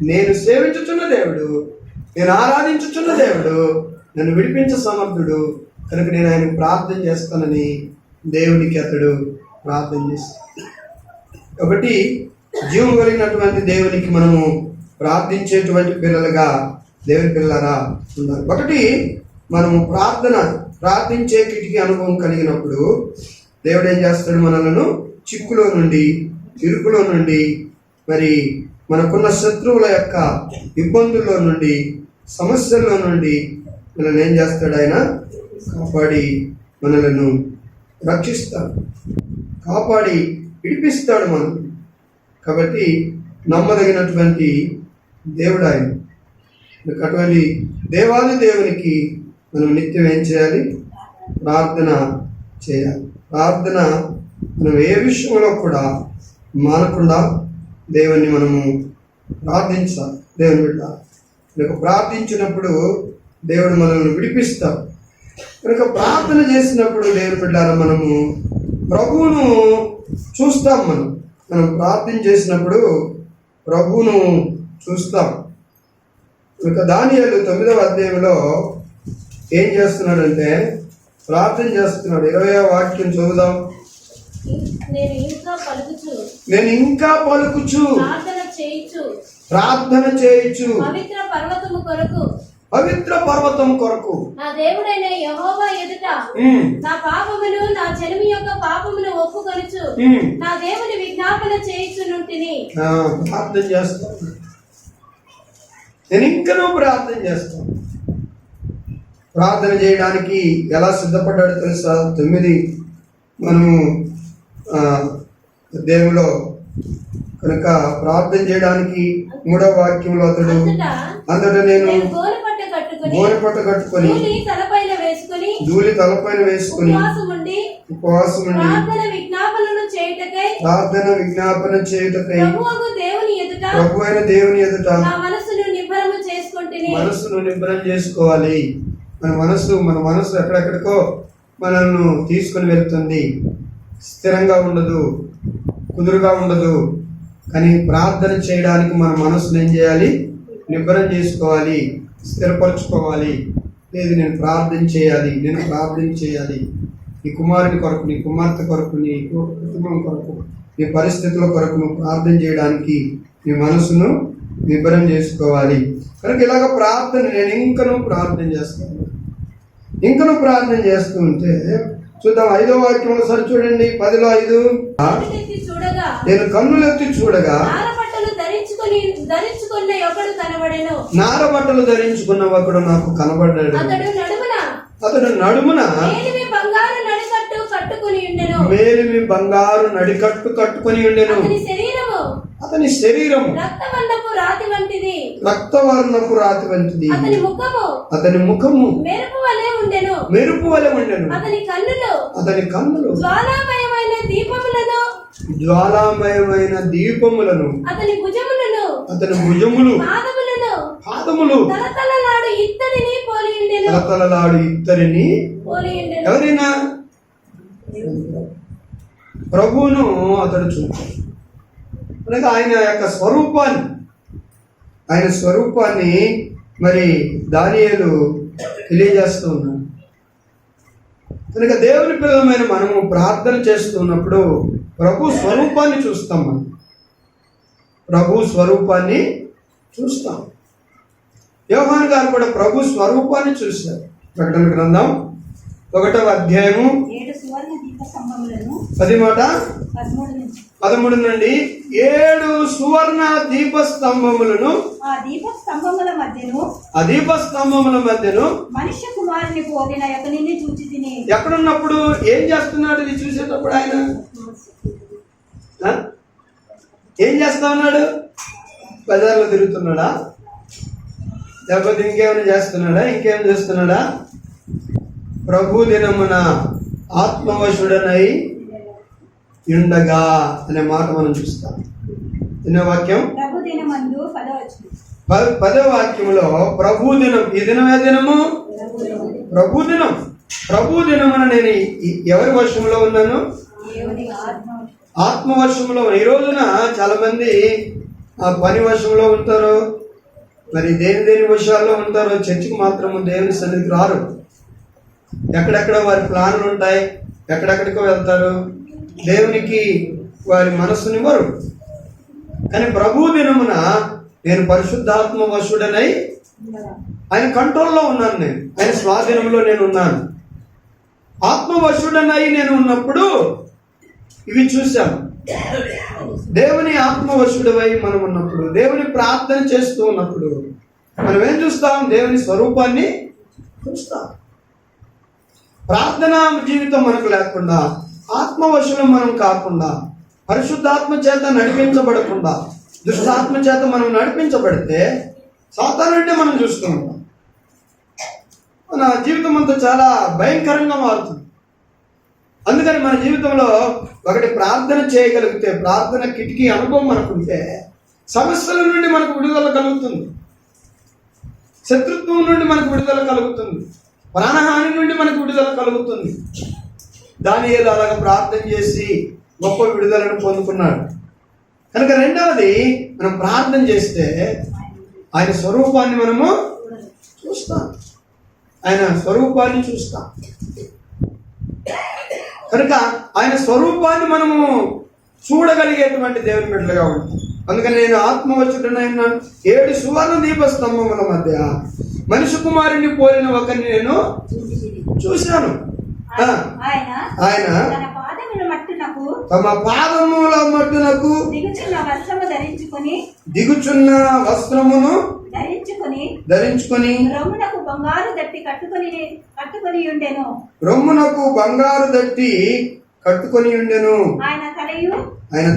నేను సేవించుచున్న దేవుడు, నేను ఆరాధించుచున్న దేవుడు నన్ను విడిపించ సమర్థుడు కనుక నేను ఆయన ప్రార్థన చేస్తానని దేవునికి అతడు ప్రార్థన చేస్తాడు. కాబట్టి జీవం కలిగినటువంటి దేవునికి మనము ప్రార్థించేటువంటి పిల్లలుగా దేవుని పిల్లరా ఉండాలి. ఒకటి, మనము ప్రార్థించే కిటికీ అనుభవం కలిగినప్పుడు దేవుడు ఏం చేస్తాడు? మనలను చిక్కులో నుండి, ఇరుకులో నుండి, మరి మనకున్న శత్రువుల యొక్క ఇబ్బందుల్లో నుండి, సమస్యల్లో నుండి మనల్ని ఏం చేస్తాడు? ఆయన కాపాడి మనలను రక్షిస్తాడు, కాపాడి విడిపిస్తాడు మనం. కాబట్టి నమ్మదగినటువంటి దేవుడు ఆయన. అటువంటి దేవాది దేవునికి మనం నిత్యం ఏం చేయాలి? ప్రార్థన చేయాలి. ప్రార్థన మనం ఏ విషయంలో కూడా మానకుండా దేవుణ్ణి మనము ప్రార్థించాలి. దేవుని బిడ్డ కనుక ప్రార్థించినప్పుడు దేవుడు మనల్ని విడిపిస్తాడు. కనుక ప్రార్థన చేసినప్పుడు దేవుని బిడ్డలారా మనము ప్రభువును చూస్తాం. మనం ప్రార్థన చేసినప్పుడు ప్రభువును చూస్తాం. కనుక దానియేలు 9వ అధ్యాయంలో ఏం చేస్తున్నాడంటే ప్రార్థన చేస్తున్నాడు. 20వ వాక్యం చదువుదాం. నేను ఇంకా పలుకుచు ప్రార్థన చేయుచు పవిత్ర పర్వతం కొరకు నా దేవుడైన యెహోవా ఎదుట నా పాపమును నా జనమి యొక్క పాపమును ఒప్పుకొనుచు నా దేవుని విజ్ఞాపన చేయుచునుంటిని. ప్రార్థన చేస్తాను. నేను ఇంకనూ ప్రార్థన చేస్తాను. ప్రార్థన చేయడానికి ఎలా సిద్ధపడ్డాడో తెలుసా? 9 మనము దేవులో కనుక ప్రార్థన చేయడానికి 3వ వాక్యంలో అంతటా నేను గోనెపట్ట కట్టుకొని ధూళి తలపైన వేసుకొని ఉపవాసం ఉండి ప్రార్థన విజ్ఞాపన చేయుటకై ప్రభు అయిన దేవుని ఎదుట మనసును నిబ్బరం చేసుకోవాలి. మన మనసు ఎక్కడెక్కడికో మనల్ని తీసుకుని వెళ్తుంది. స్థిరంగా ఉండదు, కుదురుగా ఉండదు. కానీ ప్రార్థన చేయడానికి మన మనసును ఏం చేయాలి? నిబ్బరం చేసుకోవాలి, స్థిరపరచుకోవాలి. లేదు, నేను ప్రార్థన చేయాలి. నీ కుమారుని కొరకు, నీ కుమార్తె కొరకు, నీ కుటుంబం కొరకు, నీ పరిస్థితుల కొరకు నువ్వు ప్రార్థన చేయడానికి నీ మనసును నిబ్బరం చేసుకోవాలి. కనుక ఇలాగ ప్రార్థన నేను ఇంకనూ ప్రార్థన చేస్తూ ఉంటే చూద్దాం. 5వ వాక్యం ఒకసారి చూడండి. 10లో 5 నేను కన్నులెత్తి చూడగా నార బట్టలు ధరించుకున్న ఒకడు నాకు కనబడ్డాడు. అతడు నడుమున మేలిమి బంగారు నడికట్టు కట్టుకొని ఉండెను. అతని శరీరము రక్తవర్ణపు రాతి వంటిది. అతని ముఖము మెరుపు వలె ఉండెను. అతని కన్నులు జ్వాలామయమైన దీపములను అతని భుజములు పాదములు తలతలలాడు ఇత్తడిని ఎవరైనా ప్రభువును అతడు చూచాడు. అనగా ఆయన యొక్క స్వరూపాన్ని మరి దానియేలు తెలియజేస్తూ ఉన్నాడు. కనుక దేవుని పిల్లలమైన మనము ప్రార్థన చేస్తున్నప్పుడు ప్రభు స్వరూపాన్ని చూస్తాం. యోహాను గారు కూడా ప్రభు స్వరూపాన్ని చూశారు. ప్రకటన గ్రంథం 1వ అధ్యాయము 13 నుండి 7 సువర్ణ దీపస్తంభములను ఆ దీపస్తంభముల మధ్యను మనుష్య కుమారుని పోలిన ఒకనిని చూచితిని. ఎక్కడున్నప్పుడు ఏం చేస్తున్నాడు? ఇది చూసేటప్పుడు ఆయన ఏం చేస్తా ఉన్నాడు? బజార్లో తిరుగుతున్నాడా? లేకపోతే ఇంకేమైనా చేస్తున్నాడా? ప్రభు దినమున ఆత్మవశుడనై ఉండగా అనే మాట మనం చూస్తాం. ఎన్నో వాక్యం? 10వ వాక్యంలో ప్రభు దినం. ఈ దినం ఏ దినము? ప్రభు దినమున నేను ఎవరి వశంలో ఉన్నాను? ఆత్మ వశంలో. ఈ రోజున చాలా మంది పని వశంలో ఉంటారు, మరి దేని వశాల్లో ఉంటారు. చర్చికి మాత్రము దేవుని సన్నిధికి రారు. ఎక్కడెక్కడ వారి ప్లాన్లు ఉంటాయి, ఎక్కడెక్కడికో వెళ్తారు. దేవునికి వారి మనస్సునివ్వరు. కానీ ప్రభు దినమున నేను పరిశుద్ధాత్మ వశుడనై ఆయన కంట్రోల్లో ఉన్నాను. ఆయన స్వాధీనంలో నేను ఉన్నాను. ఆత్మవశుడనై నేను ఉన్నప్పుడు ఇవి చూశాం. దేవుని ఆత్మవశుడవై మనం ఉన్నప్పుడు, దేవుని ప్రార్థన చేస్తూ ఉన్నప్పుడు మనం ఏం చూస్తాం? దేవుని స్వరూపాన్ని చూస్తాం. ప్రార్థనా జీవితం మనకు లేకుండా, ఆత్మవశులం మనం కాకుండా, పరిశుద్ధాత్మ చేత నడిపించబడకుండా, దుష్టాత్మ చేత మనం నడిపించబడితే సాతానుడినే మనం చూస్తూ ఉంటాం. మన జీవితం అంతా చాలా భయంకరంగా మారుతుంది. అందుకని మన జీవితంలో ఒకటి ప్రార్థన చేయగలిగితే, ప్రార్థన కిటికీ అనుభవం మనకుంటే సమస్యల నుండి మనకు విడుదల కలుగుతుంది. శత్రుత్వం నుండి మనకు విడుదల కలుగుతుంది, ప్రాణహాని నుండి మనకు విడుదల కలుగుతుంది. దానియేలు అలాగ ప్రార్థన చేసి గొప్ప విడుదలను పొందుకున్నాడు. కనుక రెండవది, మనం ప్రార్థన చేస్తే ఆయన స్వరూపాన్ని మనము చూస్తాం, ఆయన స్వరూపాన్ని చూస్తాం. కనుక ఆయన స్వరూపాన్ని మనము చూడగలిగేటువంటి దేవుని బిడ్డలుగా ఉంటాం. అందుకని నేను ఆత్మవచుడనైన 7 సువర్ణ దీపస్తంభముల మధ్య మనిషి కుమారుని పోలిన ఒకరిని నేను చూశాను. ఆయన తమ పాదముల మట్టునకు దిగుచున్న వస్త్రమును ధరించుకొని రొమ్మునకు బంగారు దట్టి కట్టుకొని ఉండెను. రొమ్మునకు బంగారు దట్టి కట్టుకొని ఉండెను. ఆయన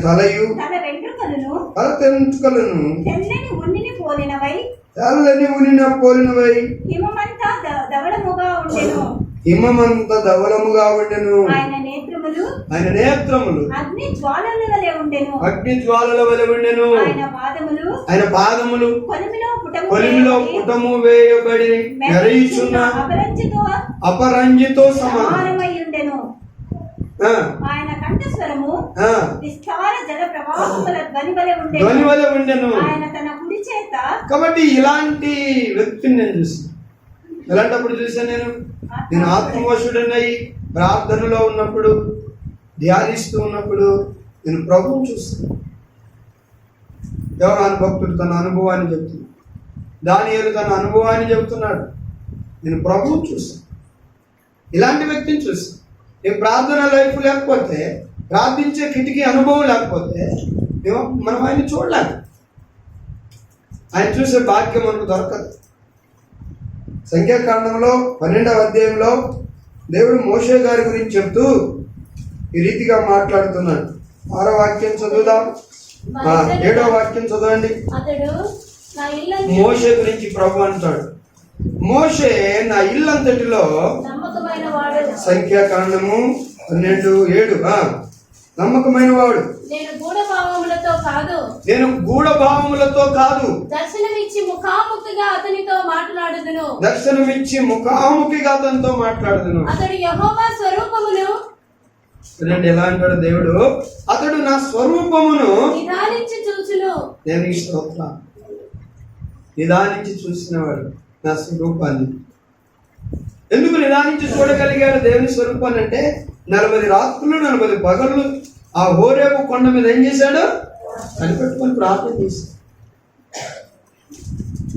తలయు తల వెంట్రుకలను తెల్లని ఉనిని పోలినవై హిమమంతా ధవలముగా ఉండెను. ఆయన నేత్రములు అగ్ని జ్వాలల వలె ఉండెను. ఆయన పాదములు కొలిమిలో పుటము వేయబడి మెరయుచున్న అపరంజితో సమానమై ఉండెను. ఆయన కంఠస్వరము విస్తార జల ప్రవాహముల ధ్వని వలె ఉండెను. ఆయన తన కుడి చేత. కాబట్టి ఇలాంటి వ్యక్తిని నేను చూసాను. ఎలాంటప్పుడు చూసాను? నేను ఆత్మవశుడనై ప్రార్థనలో ఉన్నప్పుడు, ధ్యానిస్తూ ఉన్నప్పుడు నేను ప్రభువును చూస్తాను. యోహాను భక్తుడు తన అనుభవాన్ని చెప్తున్నాడు, దానియేలు తన అనుభవాన్ని చెబుతున్నాడు. నేను ప్రభువును చూస్తాను, ఇలాంటి వ్యక్తిని చూస్తాను. నేను ప్రార్థన లైఫ్ లేకపోతే, ప్రార్థించే కిటికీ అనుభవం లేకపోతే మనం ఆయన చూడలేము. ఆయన చూసే భాగ్యం మనకు దొరకదు. సంఖ్యాకాండంలో 12వ అధ్యాయంలో దేవుడు మోషే గారి గురించి చెప్తూ ఈ రీతిగా మాట్లాడుతున్నాడు. 6వ వాక్యం చదువుదాం, 7వ వాక్యం చదవండి. మోషే గురించి ప్రభు అంటాడు, మోషే నా ఇల్లంతటిలో సంఖ్యాకాండము 12:7 నమ్మకమైన వాడు. నేను గూఢభావములతో కాదు దర్శనమిచ్చి ముఖాముఖిగా అతనితో మాట్లాడుదును. అతడు యెహోవా స్వరూపమును, ఎలా అంటాడు దేవుడు? అతడు నా స్వరూపమును నిదానించి చూచును. దేవునికి స్తోత్రం. నిదానించి చూసినవాడు నా స్వరూపాన్ని. ఎందుకు నిదానించి చూడగలిగాడు దేవుని స్వరూపాన్ని అంటే 40 రాత్రులు 40 పగళ్ళు ఆ హోరేబు కొండ మీద ఏం చేశాడు? కనిపెట్టుకొని ప్రార్థన చేశాడు.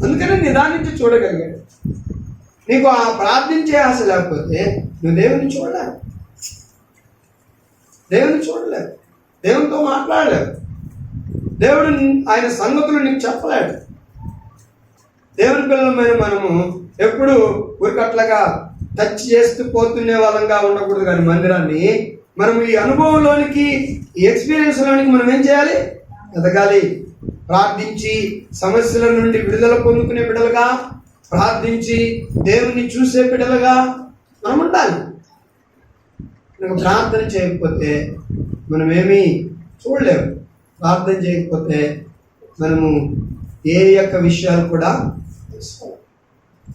అందుకనే నిదానించి చూడగలిగాడు. నీకు ఆ ప్రార్థించే ఆశ లేకపోతే నువ్వు దేవుని చూడలేవు, దేవునితో మాట్లాడలేవు, దేవుడు ఆయన సంగతులు నీకు చెప్పలేడు. దేవుని పిల్లలమైన మనము ఎప్పుడు ఉరికట్లగా టచ్ చేస్తూ పోతున్నే వాళ్ళంగా ఉండకూడదు. కానీ మందిరాన్ని మనం ఈ అనుభవంలోనికి, ఈ ఎక్స్పీరియన్స్లోనికి మనం ఏం చేయాలి? ఎదగాలి. ప్రార్థించి సమస్యల నుండి విడుదల పొందుకునే బిడ్డలుగా, ప్రార్థించి దేవుణ్ణి చూసే బిడ్డలుగా మనం ఉండాలి. ప్రార్థన చేయకపోతే మనమేమీ చూడలేము. ప్రార్థన చేయకపోతే మనము ఏ యొక్క విషయాలు కూడా,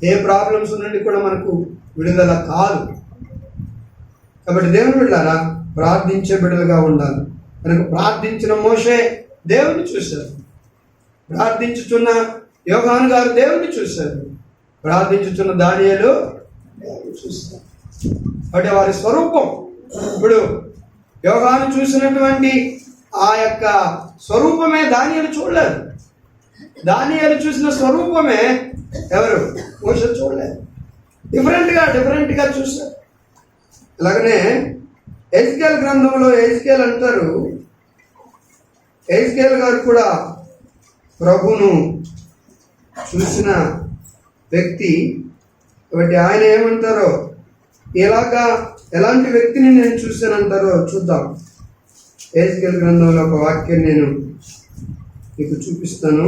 ఏ ప్రాబ్లమ్స్ నుండి కూడా మనకు విడుదల కాదు. కాబట్టి దేవుని బిడ్డలారా, ప్రార్థించే బిడ్డలుగా ఉండాలి. మనకు ప్రార్థించిన మోషే దేవుని చూశారు, ప్రార్థించుచున్న యోహాను గారు దేవుని చూశారు, ప్రార్థించుచున్న దానియేలు దేవుని చూశారు. అంటే వారి స్వరూపం. ఇప్పుడు యోహాను చూసినటువంటి ఆ యొక్క స్వరూపమే దానియేలు చూడలేదు. దానియేలు చూసిన స్వరూపమే ఎవరు? మోషే చూడలేదు. డిఫరెంట్గా చూశారు. అలాగనే ఎజ్కేల్ గ్రంథంలో ఎజ్కేల్ అంటారు, ఎజ్కేల్ గారు కూడా ప్రభువును చూసిన వ్యక్తి. కాబట్టి ఆయన ఏమంటారో, ఎలాంటి వ్యక్తిని నేను చూశానంటారో చూద్దాం. ఎజ్కేల్ గ్రంథంలో ఒక వాక్యం నేను మీకు చూపిస్తాను.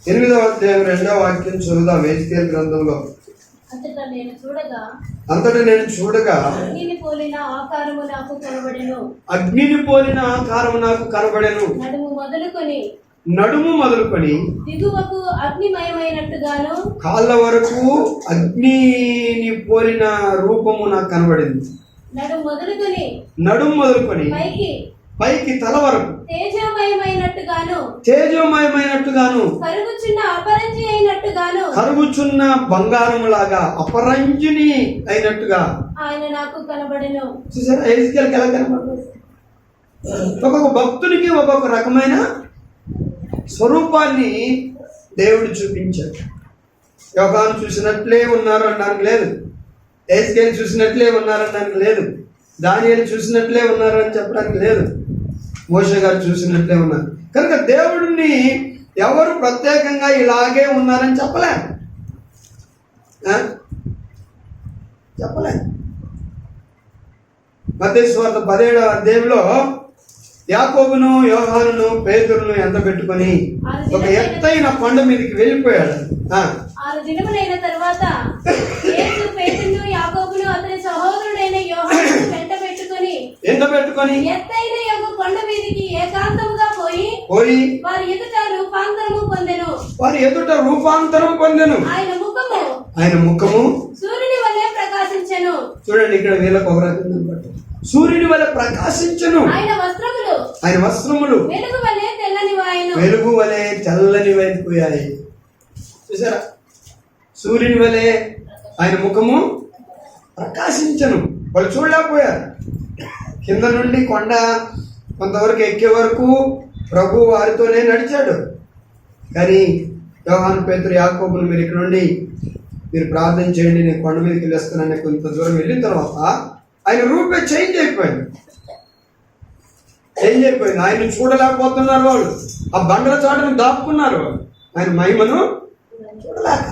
ఎనిమిదవ అధ్యాయం 2వ వాక్యం చదువుదాం. ఎజ్కేల్ గ్రంథంలో అంతటా నేను చూడగా అగ్నిని పోలిన ఆకారము నాకు కనబడెను. అగ్నిని పోలిన ఆకారము నాకు కనబడెను. నడుము మొదలుకొని దిగువకు అగ్నిమయమైనట్టుగాను కాళ్ళ వరకు అగ్నిని పోలిన రూపము నాకు కనబడింది. నడుము మొదలుకొని పైకి తల వరకు తేజోమయమైనట్టుగాను కరుగుచున్న బంగారము లాగా అపరంజిని అయినట్టుగా ఆయన నాకు కనబడెను. చూసారా ఎజికేలుకి ఎలా కనబడతాడు? ఒక్కొక్క భక్తునికి ఒక్కొక్క రకమైన స్వరూపాన్ని దేవుడు చూపించాడు. యోహాను చూసినట్లే ఉన్నారు అనడానికి లేదు, ఎజికేలు చూసినట్లే ఉన్నారు అనడానికి లేదు, దానియేలు చూసినట్లే ఉన్నారు అని చెప్పడానికి లేదు, మోషే గారు చూసినట్లే ఉన్నారు. కనుక దేవుడిని ఎవరు ప్రత్యేకంగా ఇలాగే ఉన్నారని చెప్పలే. మత్తయి సువార్త 17వ అధ్యాయంలో యాకోబును యోహానును పేతురును ఎంత పెట్టుకొని ఒక ఎత్తైన కొండ మీదకి వెళ్ళిపోయాడు. 6 దినములైన తరువాత యేసు పేతురును యాకోబును అతని సహోదరుడైన యోహానును వెంట పెట్టుకొని ఎత్తైన కొండ మీదకి ఏకాంతముగా పోయి వారి ఎదుట రూపాంతరం పొందెను. ఆయన ముఖము సూర్యుని వలె ప్రకాశించెను. చూడండి, ఇక్కడ వీళ్ళకి ఒక రకంగా సూర్యుని వలె ప్రకాశించెను. ఆయన వస్త్రములు వెలుగు వలె తెల్లనివైపోయాయి. చూసారా, సూర్యుని వలె ఆయన ముఖము ప్రకాశించెను. వాళ్ళు చూడలేకపోయారు. కింద నుండి కొండ కొంతవరకు ఎక్కే వరకు ప్రభు వారితోనే నడిచాడు. కానీ యోహాను పేతురు యాకోబును మీరు ఇక్కడ నుండి మీరు ప్రార్థన చేయండి, నేను కొండ మీదకి వెళ్ళేస్తానని కొంత దూరం వెళ్ళిన తర్వాత ఆయన రూపే చేంజ్ అయిపోయింది. ఆయన చూడలేకపోతున్నారు. వాళ్ళు ఆ బండల చాటును దాక్కున్నారు. ఆయన మహిమను చూడలేక.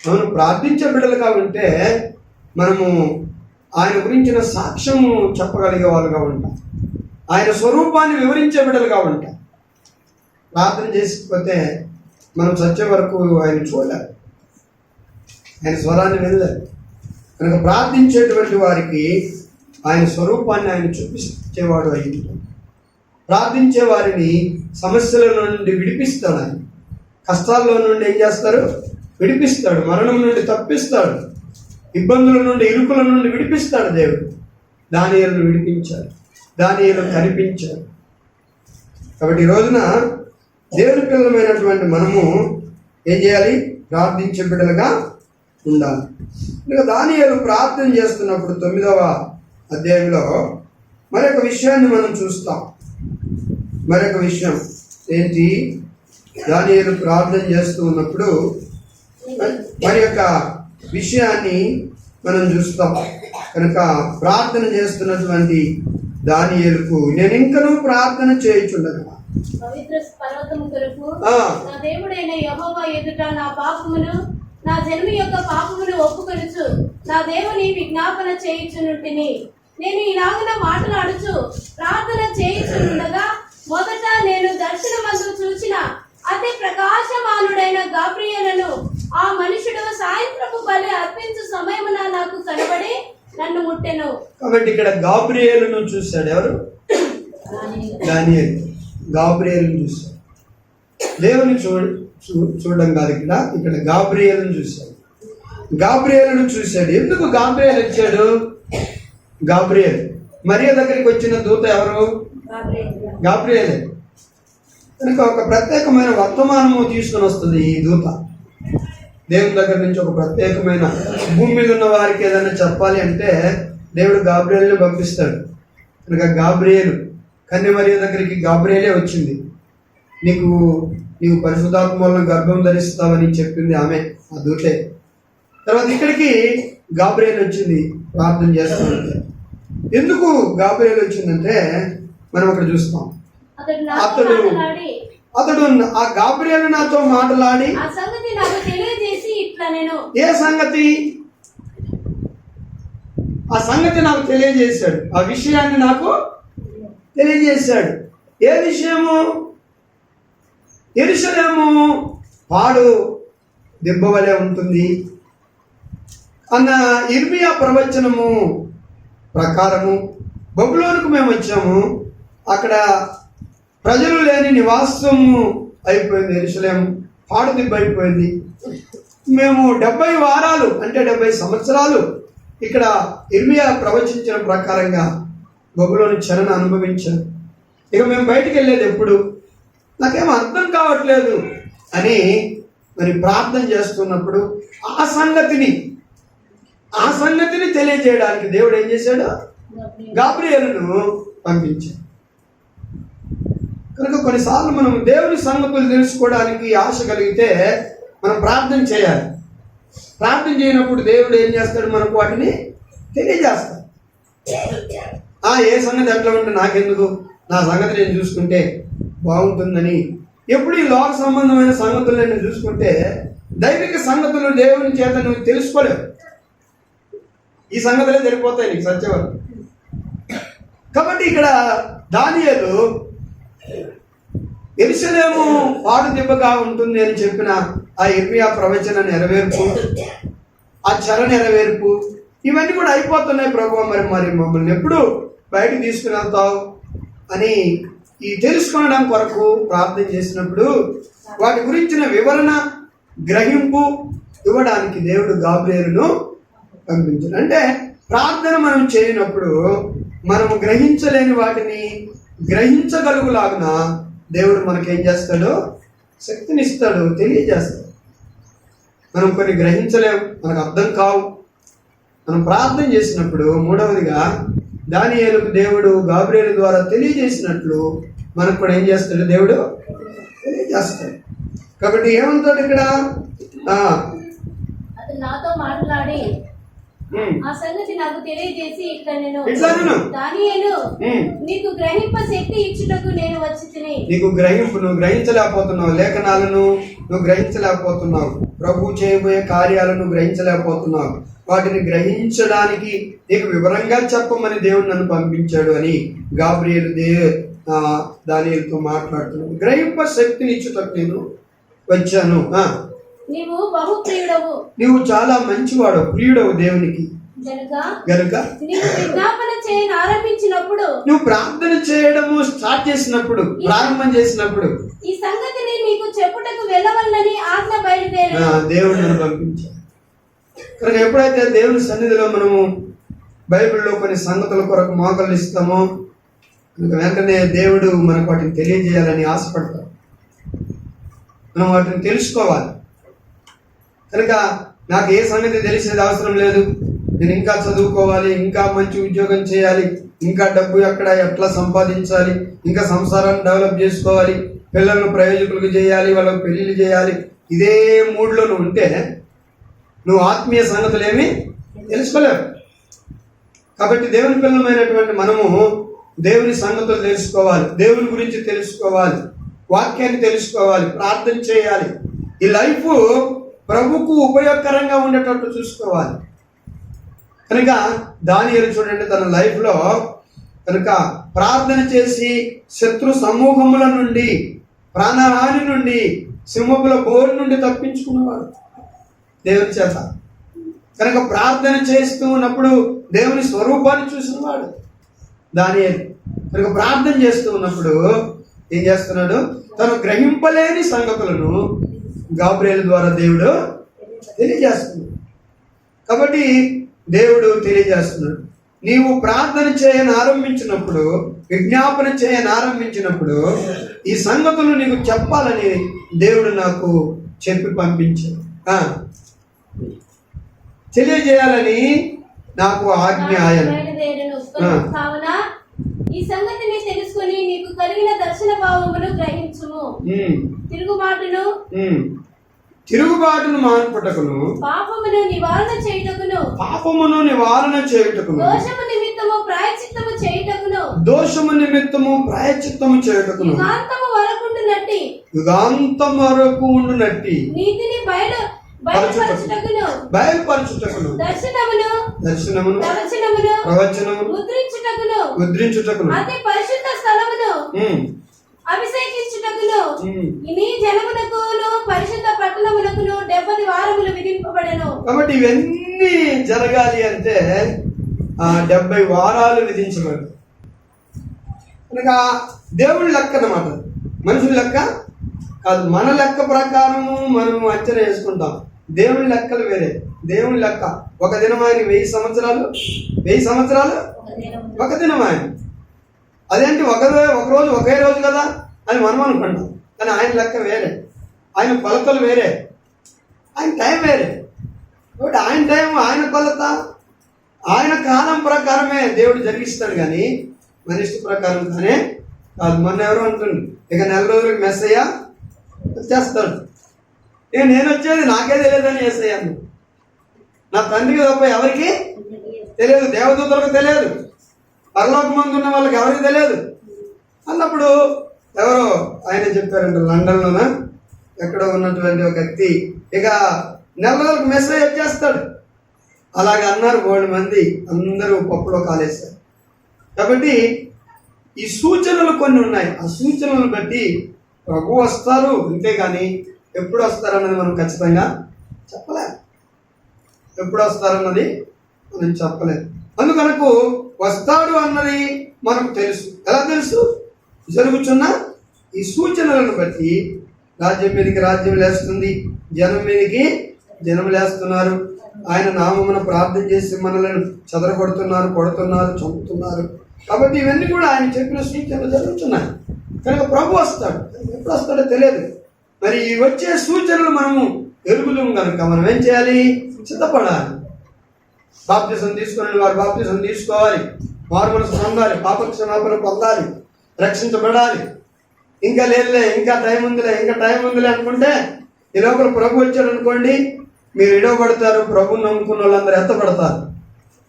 మనం ప్రార్థించే బిడ్డలుగా ఉంటే మనము ఆయన గురించిన సాక్ష్యము చెప్పగలిగే వాళ్ళుగా ఉంటాం. ఆయన స్వరూపాన్ని వివరించే బిడ్డలుగా ఉంటాం. ప్రార్థన చేసిపోతే మనం చచ్చే వరకు ఆయన చూడలేరు, ఆయన స్వరాన్ని వినలేరు. కనుక ప్రార్థించేటువంటి వారికి ఆయన స్వరూపాన్ని ఆయన చూపించేవాడు అయ్యి ప్రార్థించే వారిని సమస్యల నుండి విడిపిస్తాడు. ఆయన కష్టాల్లో నుండి ఏం చేస్తారు? విడిపిస్తాడు. మరణం నుండి తప్పిస్తాడు. ఇబ్బందుల నుండి, ఇరుకుల నుండి విడిపిస్తాడు దేవుడు. దానియేలును విడిపించాడు, దానియేలును కనిపించాడు. కాబట్టి ఈ రోజున దేవుని పిల్లలమైనటువంటి మనము ఏం చేయాలి? ప్రార్థించే బిడ్డలుగా ఉండాలి. ఇంకా దానియేలు ప్రార్థన చేస్తున్నప్పుడు 9వ అధ్యాయంలో మరొక విషయాన్ని మనం చూస్తాం. మరొక విషయం ఏంటి? దానియేలు ప్రార్థన చేస్తూ ఉన్నప్పుడు మరి యొక్క విషయాన్ని మనం చూస్తాం. కనుక ప్రార్థన చేస్తున్నటువంటి దానియేలుకు నేను ఇంకనూ ప్రార్థన చేయుచుండగా పవిత్ర పర్వతము కొరకు నా దేవుడైన యెహోవా ఎదుట నా పాపమును, నా జన్మ యొక్క పాపమును ఒప్పుకొనుచు నా దేవుని విజ్ఞాపన చేయుచునుంటిని. నేను ఇలాగున మాట్లాడుచు ప్రార్థన చేయుచుండగా మొదట నేను దర్శనమందు చూచిన అతి ప్రకాశమానుడైన గాబ్రియేలును ఆ మనుషుడు సాయంత్రపు బలి అర్పించు సమయమున నాకు కనబడి నన్ను ముట్టెను. కాబట్టి ఇక్కడ గాబ్రియేలును చూశాడు. ఎవరు? దానియేలు గాబ్రియేలును చూశాడు. దేవుని చూడడం కాదు, ఇక్కడ గాబ్రియేలును చూశాడు. గాబ్రియేలును చూశాడు. ఎందుకు గాబ్రియేలు వచ్చాడు? గాబ్రియేలు మరియ దగ్గరికి వచ్చిన దూత ఎవరు? గాబ్రియేలే. కనుక ఒక ప్రత్యేకమైన వర్తమానము తీసుకొని వస్తుంది ఈ దూత. దేవుని దగ్గర నుంచి ఒక ప్రత్యేకమైన, భూమి మీద ఉన్న వారికి ఏదైనా చెప్పాలి అంటే దేవుడు గాబ్రియేలుని పంపిస్తాడు. కనుక గాబ్రియేలు కన్య మరియ దగ్గరికి గాబ్రియేలే వచ్చింది. నీవు పరిశుద్ధాత్మ వలన గర్భం ధరిస్తావని చెప్పింది ఆమె, ఆ దూతే. తర్వాత ఇక్కడికి గాబ్రియేలు వచ్చింది ప్రార్థన చేస్తామంటే. ఎందుకు గాబ్రియేలు వచ్చిందంటే మనం అక్కడ చూస్తాం. అతడు ఆ గాబ్రియేలు నాతో మాట్లాడి ఏ సంగతి? ఆ సంగతి నాకు తెలియజేశాడు. ఆ విషయాన్ని నాకు తెలియజేశాడు. ఏ విషయము? యెరూషలేము పాడు దెబ్బ వలె ఉంటుంది, అన్న ఇర్మియా ప్రవచనము ప్రకారము బబులోనుకు మేము వచ్చాము. అక్కడ ప్రజలు లేని నివాసము అయిపోయింది. యెరూషలేము పాడుదిబ్బ అయిపోయింది. మేము 70 వారాలు అంటే 70 సంవత్సరాలు ఇక్కడ ఇర్మియా ప్రవచించిన ప్రకారంగా బబులోను చెరను అనుభవించాను. ఇక మేము బయటికి వెళ్ళేది ఎప్పుడు, నాకేం అర్థం కావట్లేదు అని మరి ప్రార్థన చేస్తున్నప్పుడు ఆ సంగతిని తెలియజేయడానికి దేవుడు ఏం చేశాడు? గాబ్రియేలును పంపించాడు. కనుక కొన్నిసార్లు మనం దేవుని సంగతులు తెలుసుకోవడానికి ఆశ కలిగితే మనం ప్రార్థన చేయాలి. ప్రార్థన చేయనప్పుడు దేవుడు ఏం చేస్తాడు? మనకు వాటిని తెలియజేస్తాడు. ఏ సంగతి ఎట్లా ఉంటే నాకెందుకు, నా సంగతి నేను చూసుకుంటే బాగుంటుందని ఎప్పుడు ఈ లోక సంబంధమైన సంగతులు నేను చూసుకుంటే దైవిక సంగతులు దేవుని చేత నువ్వు తెలుసుకోలేవు. ఈ సంగతులే సరిపోతాయి నీకు సత్యవరం. కాబట్టి ఇక్కడ దానియేలు యెరూషలేము పాడు దెబ్బగా ఉంటుంది అని చెప్పిన ఆ ఇర్మియా ప్రవచన నెరవేర్పు, ఆ చెర నెరవేర్పు ఇవన్నీ కూడా అయిపోతున్నాయి. ప్రభువా మరి మమ్మల్ని ఎప్పుడు బయటకు తీసుకుని వెళ్తావు అని ఈ తెలుసుకోవడం కొరకు ప్రార్థన చేసినప్పుడు వాటి గురించిన వివరణ గ్రహింపు ఇవ్వడానికి దేవుడు గాబ్రియేలును పంపించాడు. అంటే ప్రార్థన మనం చేయనప్పుడు మనము గ్రహించలేని వాటిని గ్రహించగలుగులాగున దేవుడు మనకేం చేస్తాడు? శక్తినిస్తాడు, తెలియజేస్తాడు. మనం కొన్ని గ్రహించలేము, మనకు అర్థం కావు. మనం ప్రార్థన చేసినప్పుడు మూడవదిగా దానియేలుకు దేవుడు గాబ్రియేలు ద్వారా తెలియజేసినట్లు మనకు కూడా ఏం చేస్తాడు? దేవుడు తెలియజేస్తాడు. కాబట్టి ఏమంటాడు ఇక్కడ? అతను నాతో మాట్లాడి ఆ సంగతి నాకు తెలియజేసి ఇట్లా నేను దానియేలు నీకు గ్రహింప శక్తి ఇచ్చుటకు నేను వచ్చి తిని. నీకు గ్రహింపు నువ్వు గ్రహించలేకపోతున్నావు, లేఖనాలను నువ్వు గ్రహించలేకపోతున్నావు, ప్రభు చేయబోయే కార్యాలను గ్రహించలేకపోతున్నావు, వాటిని గ్రహించడానికి నీకు వివరంగా చెప్పమని దేవుడు నన్ను పంపించాడు అని గాబ్రియేలు దానియేలుతో మాట్లాడుతున్నాడు. గ్రహింప శక్తిని ఇచ్చుటకు నేను వచ్చాను. నీవు బహు ప్రియుడవు, నీవు చాలా మంచివాడు, ప్రియుడవు దేవునికి గనుక విజ్ఞాపన చేయని ఆరంభించినప్పుడు, నువ్వు ప్రార్థన చేయడము స్టార్ట్ చేసినప్పుడు, ప్రారంభం చేసినప్పుడు ఈ సంగతిని నీకు చెప్పుటకు వెళ్ళవల్లని ఆజ్ఞ బయలుదేరి దేవుడు నన్ను పంపించాడు. కనుక ఎప్పుడైతే దేవుని సన్నిధిలో మనము బైబిల్లో కొన్ని సంగతుల కొరకు మోకలు ఇస్తామో వెంటనే దేవుడు మనకు వాటిని తెలియజేయాలని ఆశపడతాం. మనం వాటిని తెలుసుకోవాలి. కనుక నాకు ఏ సంగతి తెలిసేది అవసరం లేదు, నేను ఇంకా చదువుకోవాలి, ఇంకా మంచి ఉద్యోగం చేయాలి, ఇంకా డబ్బు ఎట్లా సంపాదించాలి, ఇంకా సంసారాన్ని డెవలప్ చేసుకోవాలి, పిల్లలను ప్రయోజకులకు చేయాలి, వాళ్ళకు పెళ్లిళ్ళు చేయాలి, ఇదే మూడ్లో నువ్వు ఉంటే నువ్వు ఆత్మీయ సంగతులు ఏమీ తెలుసుకోలేవు. కాబట్టి దేవుని పిల్లలమైనటువంటి మనము దేవుని సంగతులు తెలుసుకోవాలి, దేవుని గురించి తెలుసుకోవాలి, వాక్యాన్ని తెలుసుకోవాలి, ప్రార్థన చేయాలి. ఈ లైఫ్ ప్రభుకు ఉపయోగకరంగా ఉండేటట్టు చూసుకోవాలి. కనుక దానియేలు చూడండి తన లైఫ్లో కనుక ప్రార్థన చేసి శత్రు సమూహముల నుండి, ప్రాణహాని నుండి, సింహముల బోరు నుండి తప్పించుకున్నవాడు దేవుని చేత. కనుక ప్రార్థన చేస్తూ ఉన్నప్పుడు దేవుని స్వరూపాన్ని చూసినవాడు దానియేలు. కనుక ప్రార్థన చేస్తూ ఉన్నప్పుడు ఏం చేస్తున్నాడు? తను గ్రహింపలేని సంగతులను గాబ్రియేలు ద్వారా దేవుడు తెలియజేస్తున్నాడు. కాబట్టి దేవుడు తెలియజేస్తున్నాడు. నీవు ప్రార్థన చేయని ఆరంభించినప్పుడు, విజ్ఞాపన చేయని ఆరంభించినప్పుడు ఈ సంగతులు నీకు చెప్పాలని దేవుడు నాకు చెప్పి పంపించాడు, తెలియజేయాలని నాకు ఆజ్ఞ ఆయన. కావున ఈ సంగతిని తెలుసుకొని నీకు కలిగిన దర్శన భావమును గ్రహించుము. తిరుగుబాటును మాన్పుటకును, పాపమును నివారణ చేయుటకును, దోషము నిమిత్తము ప్రాయశ్చిత్తము చేయుటకును, యుగాంతం వరకు ఉండునట్టి నీతిని బయలుపరచుటకును, దర్శనమును ప్రవచనము ముద్రించుటకును, అతి పరిశుద్ధ స్థలమును అభిషేకించుటకును, నీ జనమునకును పరిశుద్ధ పట్టణమునకును 70 వారములు విధింపబడెను. కాబట్టి ఇవన్నీ ఇవన్నీ జరగాలి అంటే 70 వారాలు విధించబడి కనుక దేవుడి లెక్క అన్నమాట, మనుషుల లెక్క కాదు. మన లెక్క ప్రకారము మనము అంచనా వేసుకుంటాం. దేవుని లెక్కలు వేరే. దేవుని లెక్క ఒక దినం ఆయన 1000 సంవత్సరాలు, 1000 సంవత్సరాలు ఒక దినం ఆయన. అదేంటి ఒక రోజు ఒకే రోజు కదా అని మనం అనుకుంటాం. కానీ ఆయన లెక్క వేరే, ఆయన కొలతలు వేరే, ఆయన టైం వేరే. కాబట్టి ఆయన టైం, ఆయన కొలత, ఆయన కాలం ప్రకారమే దేవుడు జరిగిస్తాడు కానీ మనిషి ప్రకారం కానీ కాదు. మొన్న ఎవరు అంటుంది ఇక 4 రోజులకు మెస్సయ్య వచ్చేస్తాడు. ఇక నేను వచ్చేది నాకే తెలియదని యేసయ్యాను. నా తండ్రికి తప్ప ఎవరికి తెలియదు, దేవదూతలకు తెలియదు, పరలోకమందు ఉన్న వాళ్ళకి ఎవరికి తెలియదు అన్నప్పుడు ఎవరో ఆయన చెప్పారంట, లండన్లోన ఎక్కడో ఉన్నటువంటి ఒక వ్యక్తి ఇక 4 రోజులకు మెస్సయ్య వచ్చేస్తాడు. అలాగే అన్నారు 3 మంది, అందరూ పప్పులో కాలేశారు. కాబట్టి ఈ సూచనలు కొన్ని ఉన్నాయి. ఆ సూచనలను బట్టి ప్రభు వస్తారు, అంతేగాని ఎప్పుడు వస్తారన్నది మనం ఖచ్చితంగా చెప్పలేము. ఎప్పుడు వస్తారన్నది మనం చెప్పలేము. అందుకనకు వస్తాడు అన్నది మనకు తెలుసు. ఎలా తెలుసు? జరుగుతున్న ఈ సూచనలను బట్టి రాజ్యం మీదకి రాజ్యం లేస్తుంది, జనం మీదకి జనం లేస్తున్నారు. ఆయన నామమున ప్రార్థన చేసి మనలను చెదరగొడుతున్నారు, కొడుతున్నారు, చంపుతున్నారు. కాబట్టి ఇవన్నీ కూడా ఆయన చెప్పిన సూచనలు జరుగుతున్నాయి. కనుక ప్రభు వస్తాడు, ఎప్పుడు వస్తాడో తెలియదు. మరి ఈ వచ్చే సూచనలు మనము ఎరుగుదాం కనుక మనం ఏం చేయాలి? సిద్ధపడాలి. బాప్తిసం తీసుకుని వారు బాప్తిసం తీసుకోవాలి, మారు మనసు పొందాలి, పాప క్షమాపణ పొందాలి, రక్షించబడాలి. ఇంకా లేదులే, ఇంకా టైం ఉందిలే అనుకుంటే ఈ లోపల ప్రభు వచ్చాడు అనుకోండి, మీరు ఇడవబడతారు. ప్రభుని నమ్ముకున్న వాళ్ళందరూ ఎత్తపడతారు.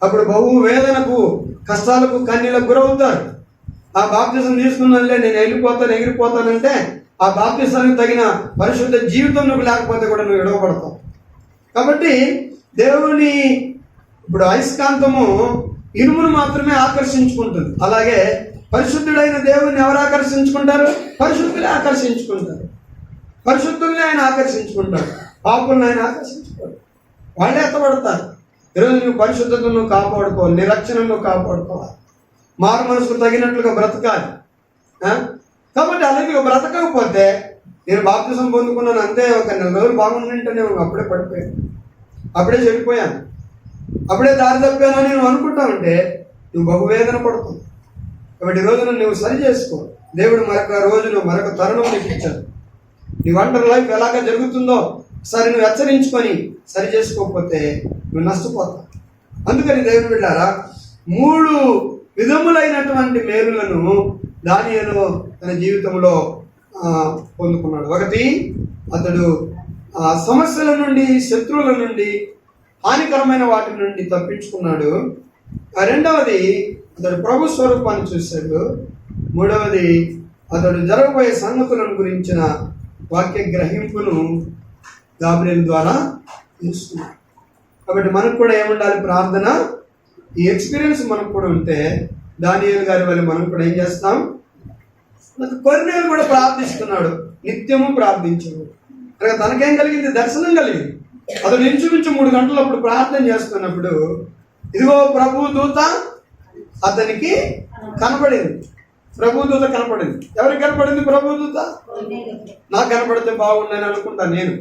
అప్పుడు బహు వేదనకు, కష్టాలకు, కన్నీలకు గురవుతారు. ఆ బాప్తిసం తీసుకున్నట్లే నేను ఎగిరిపోతానంటే ఆ బాప్తిసానికి తగిన పరిశుద్ధ జీవితం నువ్వు లేకపోతే కూడా నువ్వు ఇడవబడతావు. కాబట్టి దేవుని ఇప్పుడు అయస్కాంతము ఇనుమును మాత్రమే ఆకర్షించుకుంటుంది. అలాగే పరిశుద్ధుడైన దేవుని ఎవరు ఆకర్షించుకుంటారు? పరిశుద్ధులే ఆకర్షించుకుంటారు. పరిశుద్ధుల్ని ఆయన ఆకర్షించుకుంటాడు, పాపుల్ని ఆయన ఆకర్షించుకోడు. వాళ్ళే ఎత్తబడతారు. ఈరోజు నువ్వు పరిశుద్ధతను కాపాడుకోవాలి, నిరక్షణను కాపాడుకోవాలి, మారు మనసుకు తగినట్లుగా బ్రతకాలి. కాబట్టి అలాగే బ్రతకకపోతే నేను బాప్తిసం పొందుకున్నాను అంతే, ఒక 4 రోజులు బాగుందంటే నేను అప్పుడే పడిపోయాను, అప్పుడే చెడిపోయాను, అప్పుడే దారి తప్పాను నేను అనుకుంటానంటే నువ్వు బహువేదన పడుతుంది. కాబట్టి ఈ రోజున నువ్వు సరి చేసుకో. దేవుడు మరొక రోజును మరొక తరుణం నీకు ఇచ్చాడు. నీ ఒంటరి లైఫ్ ఎలాగ జరుగుతుందో సరే నువ్వు హెచ్చరించుకొని సరి చేసుకోకపోతే నువ్వు నష్టపోతావు. అందుకని దేవుడు బిడ్డారా 3 విధములైనటువంటి మేలులను దానియేలు తన జీవితంలో పొందుకున్నాడు. ఒకటి, అతడు సమస్యల నుండి, శత్రువుల నుండి, హానికరమైన వాటి నుండి తప్పించుకున్నాడు. రెండవది, అతడు ప్రభు స్వరూపాన్ని చూశాడు. మూడవది, అతడు జరగబోయే సంగతులను గురించిన వాక్య గ్రహింపును గాబ్రియల్ ద్వారా తీసుకున్నాడు. కాబట్టి మనకు కూడా ఏముండాలి? ప్రార్థన. ఈ ఎక్స్పీరియన్స్ మనకు కూడా ఉంటే దానియేలు గారి వల్ల మనం కూడా ఏం చేస్తాం? కొర్నేలు కూడా ప్రార్థిస్తున్నాడు, నిత్యము ప్రార్థించాడు. అనగా తనకేం కలిగింది? దర్శనం కలిగింది. అతను ఇంచుమించు 3 గంటలు అప్పుడు ప్రార్థన చేస్తున్నప్పుడు ఇదిగో ప్రభు దూత అతనికి కనపడింది. ప్రభు దూత కనపడింది. ఎవరికి కనపడింది? ప్రభు దూత. నాకు కనపడితే బాగుండని అనుకుంటాను నేను.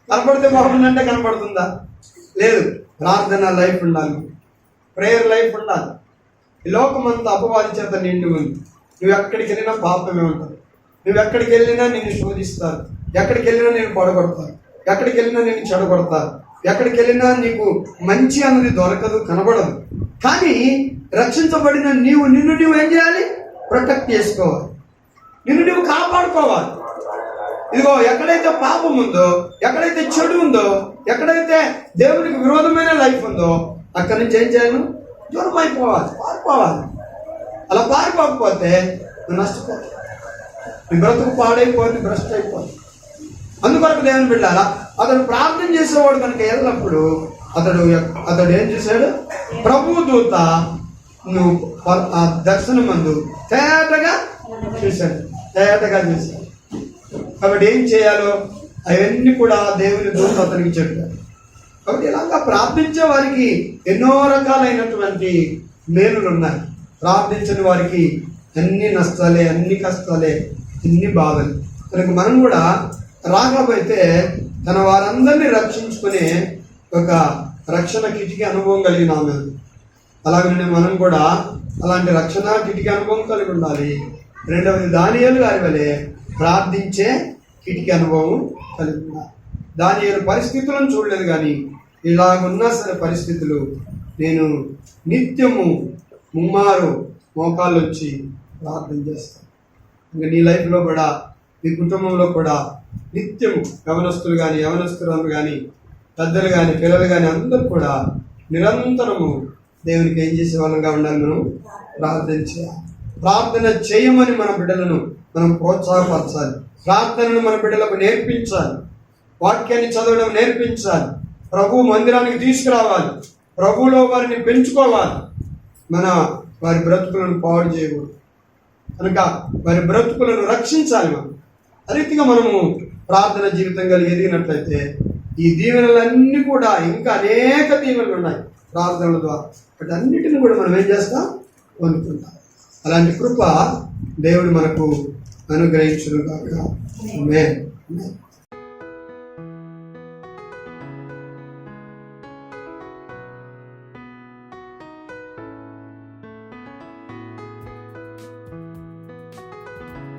కనపడితే బాగుందంటే కనపడుతుందా? లేదు. ప్రార్థన లైఫ్ ఉండాలి, ప్రేయర్ లైఫ్ ఉండాలి. ఈ లోకమంతా అపవాది చేత నిండి ఉంది. నువ్వు ఎక్కడికి వెళ్ళినా పాపమే ఉంటుంది. నువ్వు ఎక్కడికి వెళ్ళినా నిన్ను శోధిస్తారు, ఎక్కడికి వెళ్ళినా నేను పడగొడతారు, ఎక్కడికి వెళ్ళినా నేను చెడగొడతారు, ఎక్కడికి వెళ్ళినా నీకు మంచి అన్నది దొరకదు, కనబడదు. కానీ రక్షించబడిన నిన్ను నువ్వు ఏం చేయాలి? ప్రొటెక్ట్ చేసుకోవాలి, నిన్ను నువ్వు కాపాడుకోవాలి. ఇదిగో ఎక్కడైతే పాపం ఉందో, ఎక్కడైతే చెడు ఉందో, ఎక్కడైతే దేవునికి విరోధమైన లైఫ్ ఉందో అక్కడి నుంచి ఏం చేయాలి? దూరం అయిపోవాలి, పారిపోవాలి. అలా పారిపోకపోతే నువ్వు నష్టపోతావు, నీ బ్రతుకు పాడైపోతుంది, భ్రష్ట్ అయిపోతుంది. అందుకొరకు దేవుని బిడ్డారా అతడు ప్రార్థన చేసేవాడు కనుక ఎల్లప్పుడు అతడు ఏం చేశాడు? ప్రభు దూత నువ్వు ఆ దర్శనం మందు తేటగా చూశాడు. కాబట్టి ఏం చేయాలో అవన్నీ కూడా దేవుని దూత అతనికి చెప్పాడు. కాబట్టి ఇలాగా ప్రార్థించే వారికి ఎన్నో రకాలైనటువంటి మేలులు ఉన్నాయి. ప్రార్థించని వారికి అన్ని నష్టాలే, అన్ని కష్టాలే, అన్ని బాధలు. కనుక మనం కూడా రాకపోతే తన వారందరినీ రక్షించుకునే ఒక రక్షణ కిటికీ అనుభవం కలిగిన ఆమె. అలాగనే మనం కూడా అలాంటి రక్షణ కిటికీ అనుభవం కలిగి ఉండాలి. రెండవది దానియేలు గారి వలె ప్రార్థించే కిటికీ అనుభవం కలిగి ఉండాలి. దానియేలు పరిస్థితులను చూడలేదు, కానీ ఇలాగున్నా సరే పరిస్థితులు నేను నిత్యము ముమ్మారు మోకాళ్ళు వచ్చి ప్రార్థన చేస్తాను. ఇంకా నీ లైఫ్లో కూడా, నీ కుటుంబంలో కూడా నిత్యము యవనస్తులు కానీ, యవనస్తురాలు కానీ, పెద్దలు కానీ, పిల్లలు కానీ అందరూ కూడా నిరంతరము దేవునికి ఏం చేసే వాళ్ళంగా ఉండాలి? మనం ప్రార్థన చేయాలి. ప్రార్థన చేయమని మన బిడ్డలను మనం ప్రోత్సాహపరచాలి. ప్రార్థనను మన బిడ్డలకు నేర్పించాలి. వాక్యాన్ని చదవడం నేర్పించాలి. ప్రభు మందిరానికి తీసుకురావాలి. ప్రభువులో వారిని పెంచుకోవాలి. వారి బ్రతుకులను పాడు చేయకూడదు. కనుక వారి బ్రతుకులను రక్షించాలి. మనం రీతిగా మనము ప్రార్థన జీవితం కలిగి ఎదిగినట్లయితే ఈ దీవెనలన్నీ కూడా, ఇంకా అనేక దీవెనలు ఉన్నాయి ప్రార్థనల ద్వారా, వాటి అన్నిటిని కూడా మనం ఏం చేస్తాం? పొందుకుంటాం. అలాంటి కృప దేవుడు మనకు అనుగ్రహించును గాక. ఆమేన్.